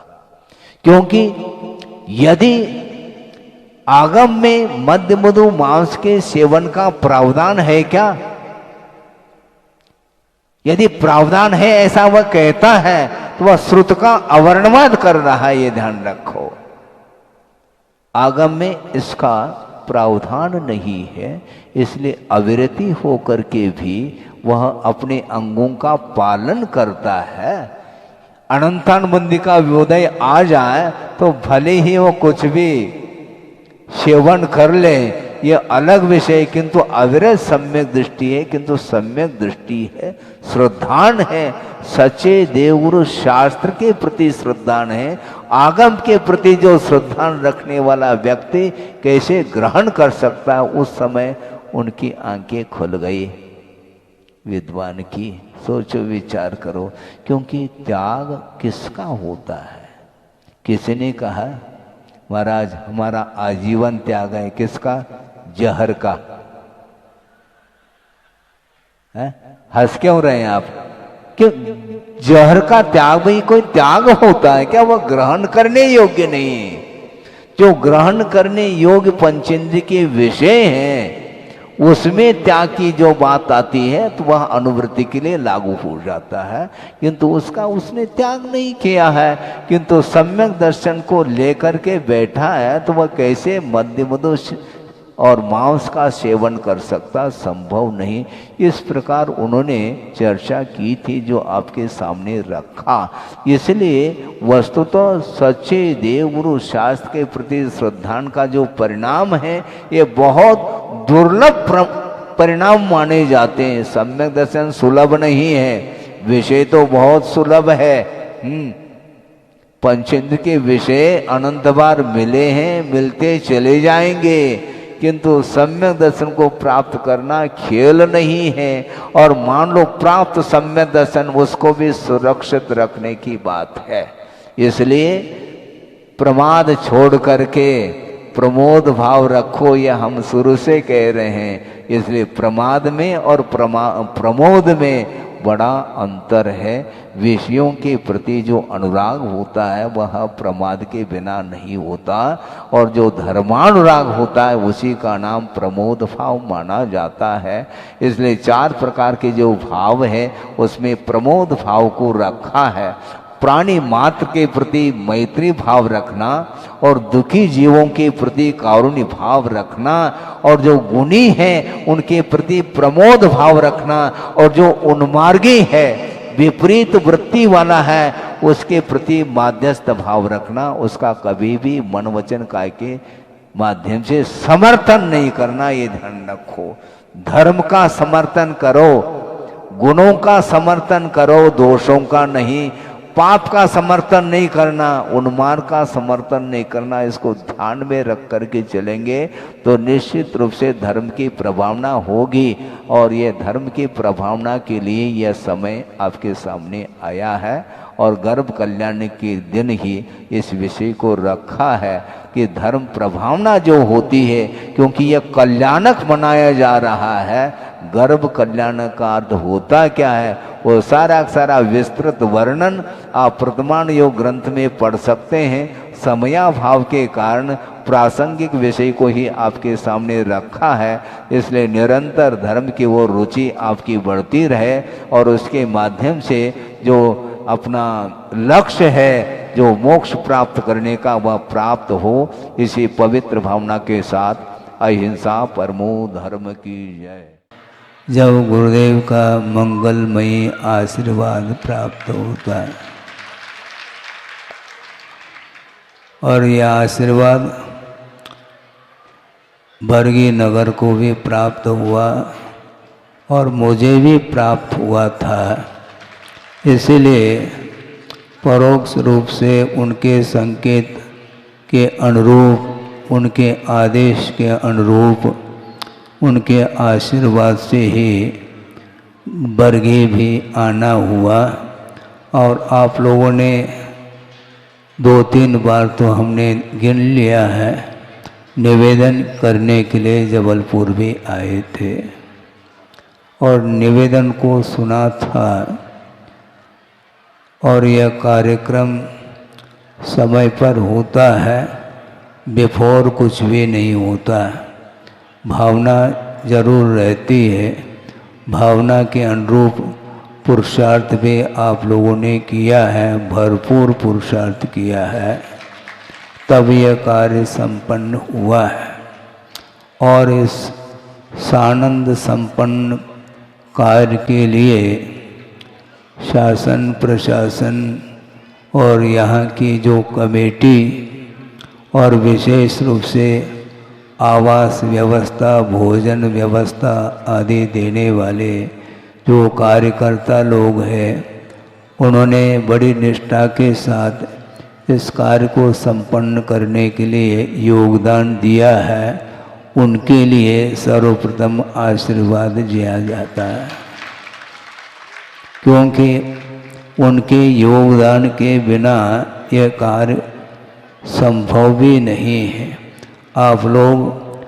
क्योंकि यदि आगम में मद्य मधु मांस के सेवन का प्रावधान है क्या? यदि प्रावधान है ऐसा वह कहता है तो वह श्रुत का अवर्णवाद कर रहा है, ये ध्यान रखो। आगम में इसका प्रावधान नहीं है, इसलिए अविरति होकर के भी वह अपने अंगों का पालन करता है। अनंतानुबंधी का विरोधय आ जाए तो भले ही वो कुछ भी सेवन कर ले, ये अलग विषय, किंतु अविरत सम्यक दृष्टि है, किंतु सम्यक दृष्टि है, श्रद्धान है, सच्चे देवगुरु शास्त्र के प्रति श्रद्धान है। आगम के प्रति जो श्रद्धान रखने वाला व्यक्ति कैसे ग्रहण कर सकता है? उस समय उनकी आंखें खुल गई विद्वान की। सोचो विचार करो, क्योंकि त्याग किसका होता है? किसी ने कहा महाराज हमारा आजीवन त्याग है, किसका? जहर का। है? हंस क्यों रहे हैं आप? क्यों? जहर का त्याग भी कोई त्याग होता है क्या? वह ग्रहण करने योग्य नहीं। जो ग्रहण करने योग्य पंचेंद्रिय के विषय हैं उसमें त्याग की जो बात आती है तो वह अनुवृत्ति के लिए लागू हो जाता है, किंतु उसका उसने त्याग नहीं किया है, किंतु सम्यक दर्शन को लेकर के बैठा है, तो वह कैसे मद्य मधु और मांस का सेवन कर सकता? संभव नहीं। इस प्रकार उन्होंने चर्चा की थी जो आपके सामने रखा। इसलिए वस्तुतः सच्चे देवगुरु शास्त्र के प्रति श्रद्धान का जो परिणाम है ये बहुत दुर्लभ परिणाम माने जाते हैं। सम्यक दर्शन सुलभ नहीं है, विषय तो बहुत सुलभ है। पंचेंद्र के विषय अनंत बार मिले हैं, मिलते चले जाएंगे, किंतु सम्यक दर्शन को प्राप्त करना खेल नहीं है। और मान लो प्राप्त सम्यक दर्शन, उसको भी सुरक्षित रखने की बात है। इसलिए प्रमाद छोड़ करके प्रमोद भाव रखो, यह हम शुरू से कह रहे हैं। इसलिए प्रमाद में और प्रमोद में बड़ा अंतर है। विषयों के प्रति जो अनुराग होता है वह प्रमाद के बिना नहीं होता, और जो धर्मानुराग होता है उसी का नाम प्रमोद भाव माना जाता है। इसलिए 4 प्रकार के जो भाव है उसमें प्रमोद भाव को रखा है। प्राणी मात्र के प्रति मैत्री भाव रखना, और दुखी जीवों के प्रति कारुण्य भाव रखना, और जो गुणी हैं उनके प्रति प्रमोद भाव रखना, और जो उन्मार्गी है, विपरीत वृत्ति वाला है, उसके प्रति माध्यस्थ भाव रखना। उसका कभी भी मन वचन काय के माध्यम से समर्थन नहीं करना, ये ध्यान रखो। धर्म का समर्थन करो, गुणों का समर्थन करो, दोषों का नहीं। पाप का समर्थन नहीं करना, उन्मार्ग का समर्थन नहीं करना। इसको ध्यान में रख करके चलेंगे तो निश्चित रूप से धर्म की प्रभावना होगी। और ये धर्म की प्रभावना के लिए यह समय आपके सामने आया है, और गर्भ कल्याण के दिन ही इस विषय को रखा है कि धर्म प्रभावना जो होती है, क्योंकि यह कल्याणक मनाया जा रहा है। गर्भ कल्याण का अर्थ होता क्या है, वो सारा सारा विस्तृत वर्णन आप प्रथमाण योग ग्रंथ में पढ़ सकते हैं। समयाभाव के कारण प्रासंगिक विषय को ही आपके सामने रखा है। इसलिए निरंतर धर्म की वो रुचि आपकी बढ़ती रहे, और उसके माध्यम से जो अपना लक्ष्य है, जो मोक्ष प्राप्त करने का, वह प्राप्त हो। इसी पवित्र भावना के साथ अहिंसा परमो धर्म की जय। जब गुरुदेव का मंगलमयी आशीर्वाद प्राप्त होता है, और यह आशीर्वाद बरगी नगर को भी प्राप्त हुआ और मुझे भी प्राप्त हुआ था। इसलिए परोक्ष रूप से उनके संकेत के अनुरूप, उनके आदेश के अनुरूप, उनके आशीर्वाद से ही बरगी भी आना हुआ। और आप लोगों ने 2-3 बार तो हमने गिन लिया है, निवेदन करने के लिए जबलपुर भी आए थे और निवेदन को सुना था। और यह कार्यक्रम समय पर होता है, बिफोर कुछ भी नहीं होता। भावना जरूर रहती है, भावना के अनुरूप पुरुषार्थ भी आप लोगों ने किया है, भरपूर पुरुषार्थ किया है, तब यह कार्य संपन्न हुआ है। और इस सानंद संपन्न कार्य के लिए शासन प्रशासन और यहाँ की जो कमेटी और विशेष रूप से आवास व्यवस्था, भोजन व्यवस्था आदि देने वाले जो कार्यकर्ता लोग हैं, उन्होंने बड़ी निष्ठा के साथ इस कार्य को संपन्न करने के लिए योगदान दिया है। उनके लिए सर्वप्रथम आशीर्वाद दिया जाता है, क्योंकि उनके योगदान के बिना यह कार्य संभव भी नहीं है। आप लोग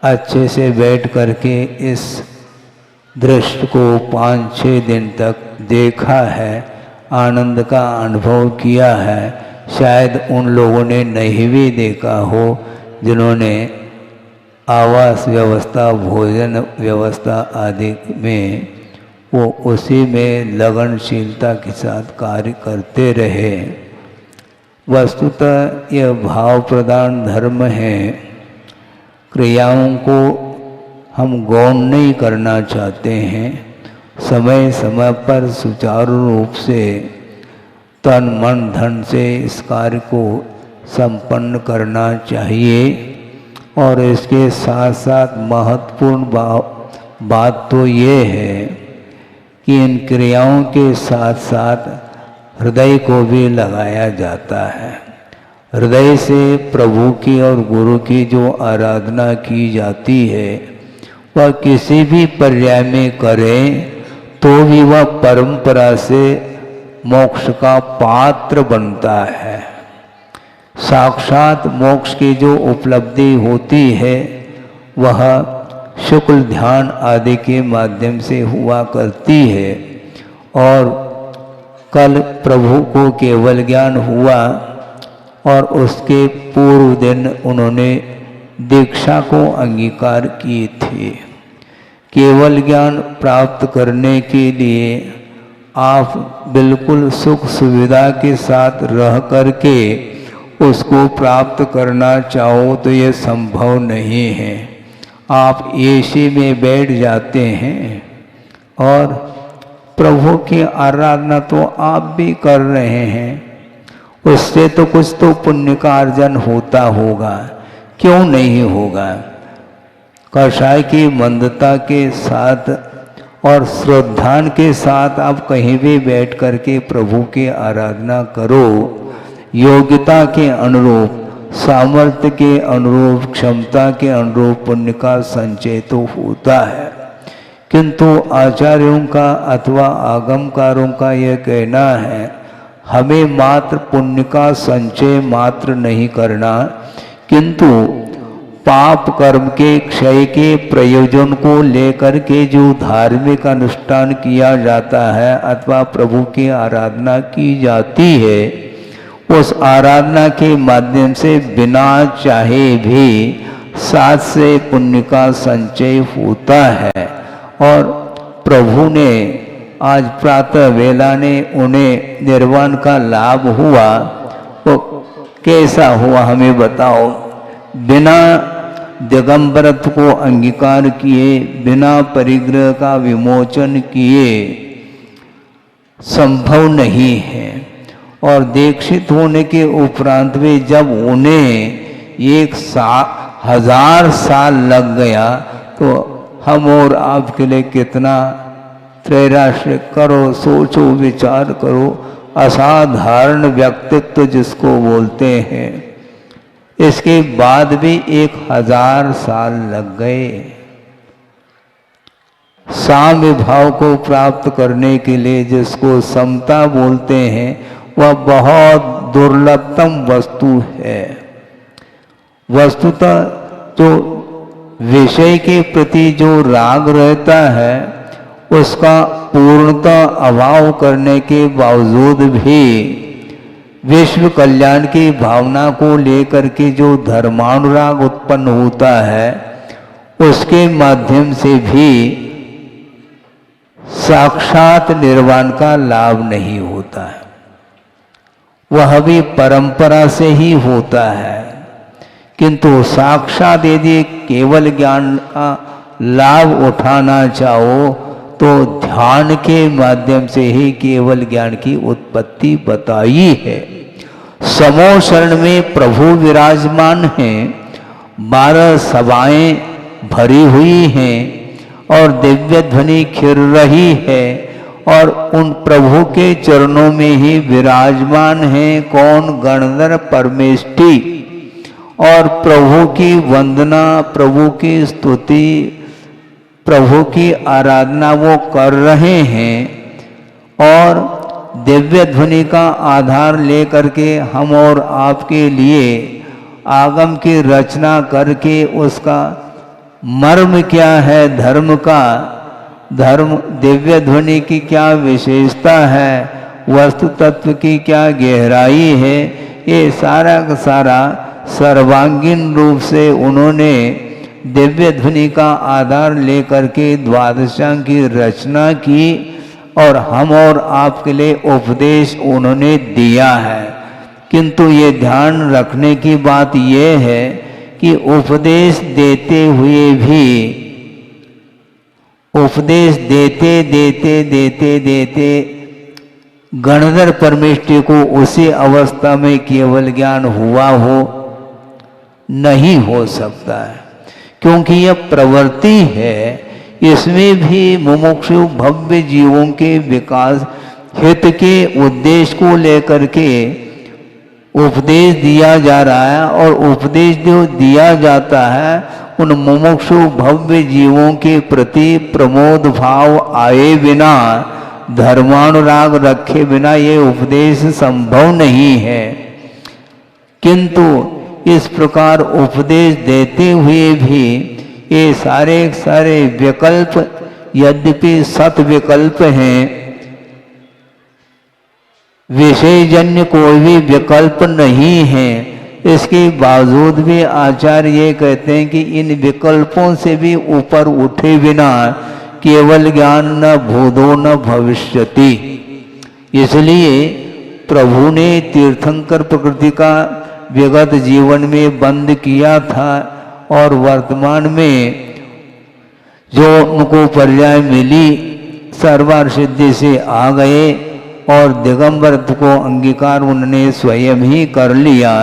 अच्छे से बैठ करके इस दृश्य को 5-6 दिन तक देखा है, आनंद का अनुभव किया है। शायद उन लोगों ने नहीं भी देखा हो जिन्होंने आवास व्यवस्था, भोजन व्यवस्था आदि में वो उसी में लगनशीलता के साथ कार्य करते रहे। वस्तुतः यह भाव प्रधान धर्म है। क्रियाओं को हम गौण नहीं करना चाहते हैं। समय समय पर सुचारू रूप से तन मन धन से इस कार्य को संपन्न करना चाहिए। और इसके साथ साथ महत्वपूर्ण बात तो ये है कि इन क्रियाओं के साथ साथ हृदय को भी लगाया जाता है। हृदय से प्रभु की और गुरु की जो आराधना की जाती है वह किसी भी पर्याय में करें तो भी वह परंपरा से मोक्ष का पात्र बनता है। साक्षात मोक्ष की जो उपलब्धि होती है वह शुक्ल ध्यान आदि के माध्यम से हुआ करती है। और कल प्रभु को केवल ज्ञान हुआ और उसके पूर्व दिन उन्होंने दीक्षा को अंगीकार की थी। केवल ज्ञान प्राप्त करने के लिए आप बिल्कुल सुख सुविधा के साथ रह करके उसको प्राप्त करना चाहो तो ये संभव नहीं है। आप एसी में बैठ जाते हैं और प्रभु की आराधना तो आप भी कर रहे हैं, उससे तो कुछ तो पुण्य का अर्जन होता होगा, क्यों नहीं होगा। कषाय की मंदता के साथ और श्रद्धान के साथ आप कहीं भी बैठ करके प्रभु की आराधना करो। योग्यता के अनुरूप, सामर्थ्य के अनुरूप, क्षमता के अनुरूप पुण्य का संचय तो होता है। किंतु आचार्यों का अथवा आगमकारों का यह कहना है हमें मात्र पुण्य का संचय मात्र नहीं करना, किंतु पाप कर्म के क्षय के प्रयोजन को लेकर के जो धार्मिक अनुष्ठान किया जाता है अथवा प्रभु की आराधना की जाती है, उस आराधना के माध्यम से बिना चाहे भी साथ से पुण्य का संचय होता है। और प्रभु ने आज प्रातः वेला ने उन्हें निर्वाण का लाभ हुआ, वो कैसा हुआ हमें बताओ। बिना दिगंबरत्व को अंगीकार किए, बिना परिग्रह का विमोचन किए संभव नहीं है। और दीक्षित होने के उपरांत भी जब उन्हें 1000 साल लग गया तो हम और आपके लिए कितना त्रैराश्य करो, सोचो, विचार करो। असाधारण व्यक्तित्व जिसको बोलते हैं, इसके बाद भी 1000 साल लग गए। साम्य भाव को प्राप्त करने के लिए जिसको समता बोलते हैं, वह बहुत दुर्लभतम वस्तु है। वस्तुतः जो विषय के प्रति जो राग रहता है उसका पूर्णतः अभाव करने के बावजूद भी विश्व कल्याण की भावना को लेकर के जो धर्मानुराग उत्पन्न होता है उसके माध्यम से भी साक्षात निर्वाण का लाभ नहीं होता है, वह भी परंपरा से ही होता है। किंतु साक्षात यदि केवल ज्ञान का लाभ उठाना चाहो तो ध्यान के माध्यम से ही केवल ज्ञान की उत्पत्ति बताई है। समो शरण में प्रभु विराजमान हैं, 12 सभाएं भरी हुई हैं और दिव्य ध्वनि खिर रही है और उन प्रभु के चरणों में ही विराजमान हैं कौन? गणधर परमेष्टि। और प्रभु की वंदना, प्रभु की स्तुति, प्रभु की आराधना वो कर रहे हैं। और दिव्य ध्वनि का आधार लेकर के हम और आपके लिए आगम की रचना करके उसका मर्म क्या है धर्म का, धर्म दिव्य ध्वनि की क्या विशेषता है, वस्तु तत्व की क्या गहराई है, ये सारा का सारा सर्वांगीण रूप से उन्होंने दिव्य ध्वनि का आधार लेकर के द्वादशांग की रचना की और हम और आपके लिए उपदेश उन्होंने दिया है। किंतु ये ध्यान रखने की बात ये है कि उपदेश देते हुए भी, उपदेश देते देते देते देते गणधर परमेष्टि को उसी अवस्था में केवल ज्ञान हुआ हो नहीं हो सकता है, क्योंकि यह प्रवृत्ति है इसमें भी मुमुक्षु भव्य जीवों के विकास हित के उद्देश्य को लेकर के उपदेश दिया जा रहा है। और उपदेश जो दिया जाता है उन मुमुक्षु भव्य जीवों के प्रति प्रमोद भाव आए बिना, धर्मानुराग रखे बिना ये उपदेश संभव नहीं है। किंतु इस प्रकार उपदेश देते हुए भी ये सारे विकल्प यद्यपि सत विकल्प हैं, विषयजन्य कोई भी विकल्प नहीं है, इसके बावजूद भी आचार्य ये कहते हैं कि इन विकल्पों से भी ऊपर उठे बिना केवल ज्ञान न भूतो न भविष्यति। इसलिए प्रभु ने तीर्थंकर प्रकृति का विगत जीवन में बंद किया था और वर्तमान में जो उनको पर्याय मिली सर्वार्थ सिद्धि से आ गए और दिगंबरत्व को अंगीकार उन्होंने स्वयं ही कर लिया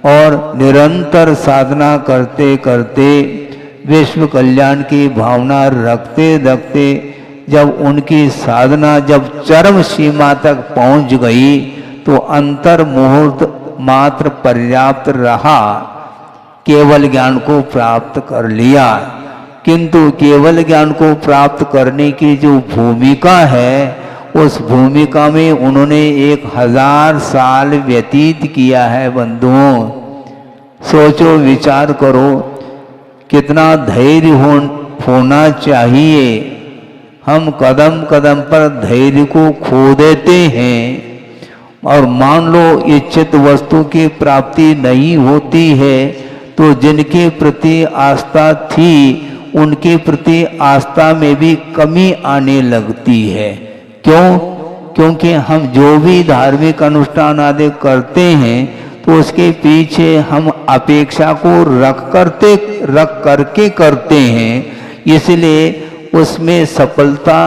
और निरंतर साधना करते करते विश्व कल्याण की भावना रखते रखते जब उनकी साधना जब चरम सीमा तक पहुंच गई तो अंतर मुहूर्त मात्र पर्याप्त रहा, केवल ज्ञान को प्राप्त कर लिया। किंतु केवल ज्ञान को प्राप्त करने की जो भूमिका है उस भूमिका में उन्होंने 1000 साल व्यतीत किया है। बंधुओं सोचो विचार करो कितना धैर्य होना चाहिए। हम कदम कदम पर धैर्य को खो देते हैं और मान लो इच्छित वस्तु की प्राप्ति नहीं होती है तो जिनके प्रति आस्था थी उनके प्रति आस्था में भी कमी आने लगती है। क्यों? क्योंकि हम जो भी धार्मिक अनुष्ठान आदि करते हैं तो उसके पीछे हम अपेक्षा को रख करके करते हैं, इसलिए उसमें सफलता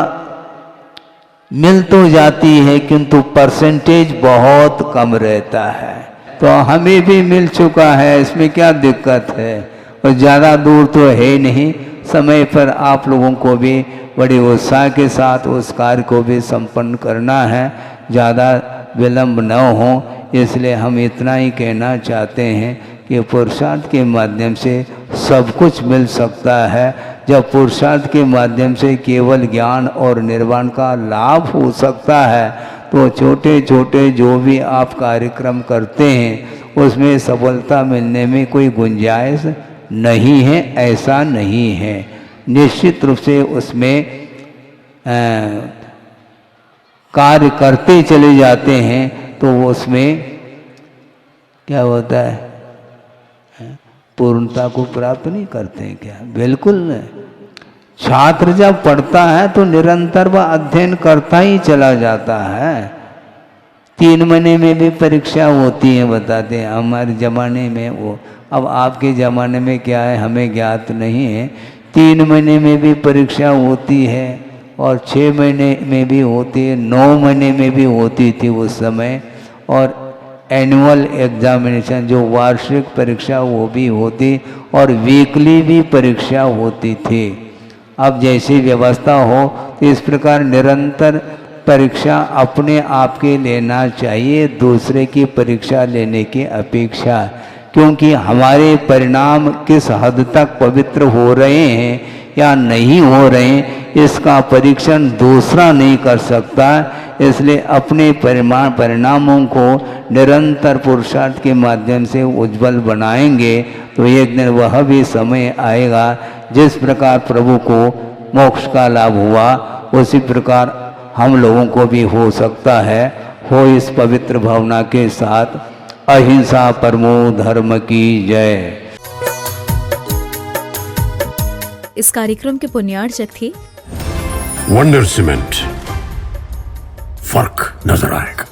मिल तो जाती है किंतु परसेंटेज बहुत कम रहता है। तो हमें भी मिल चुका है, इसमें क्या दिक्कत है, और ज़्यादा दूर तो है नहीं। समय पर आप लोगों को भी बड़े उत्साह के साथ उस कार्य को भी संपन्न करना है, ज़्यादा विलंब न हो। इसलिए हम इतना ही कहना चाहते हैं कि पुरुषार्थ के माध्यम से सब कुछ मिल सकता है। जब पुरुषार्थ के माध्यम से केवल ज्ञान और निर्वाण का लाभ हो सकता है तो छोटे छोटे जो भी आप कार्यक्रम करते हैं उसमें सफलता मिलने में कोई गुंजाइश नहीं है, ऐसा नहीं है। निश्चित रूप से उसमें कार्य करते चले जाते हैं तो उसमें क्या होता है, पूर्णता को प्राप्त नहीं करते हैं क्या? बिल्कुल नहीं। छात्र जब पढ़ता है तो निरंतर वह अध्ययन करता ही चला जाता है। 3 महीने में भी परीक्षा होती है, बताते हैं। हमारे ज़माने में वो, अब आपके ज़माने में क्या है हमें ज्ञात नहीं है। 3 महीने में भी परीक्षा होती है और 6 महीने में भी होती है, 9 महीने में भी होती थी उस समय। और एनुअल एग्जामिनेशन जो वार्षिक परीक्षा वो भी होती और वीकली भी परीक्षा होती थी। अब जैसी व्यवस्था हो तो इस प्रकार निरंतर परीक्षा अपने आप के लेना चाहिए दूसरे की परीक्षा लेने की अपेक्षा, क्योंकि हमारे परिणाम किस हद तक पवित्र हो रहे हैं या नहीं हो रहे हैं इसका परीक्षण दूसरा नहीं कर सकता। इसलिए अपने परिणामों को निरंतर पुरुषार्थ के माध्यम से उज्जवल बनाएंगे तो एक दिन वह भी समय आएगा जिस प्रकार प्रभु को मोक्ष का लाभ हुआ उसी प्रकार हम लोगों को भी हो सकता है। हो इस पवित्र भावना के साथ अहिंसा परमो धर्म की जय। इस कार्यक्रम के पुण्यार्चक थे वंडर सीमेंट, फर्क नजर आएगा।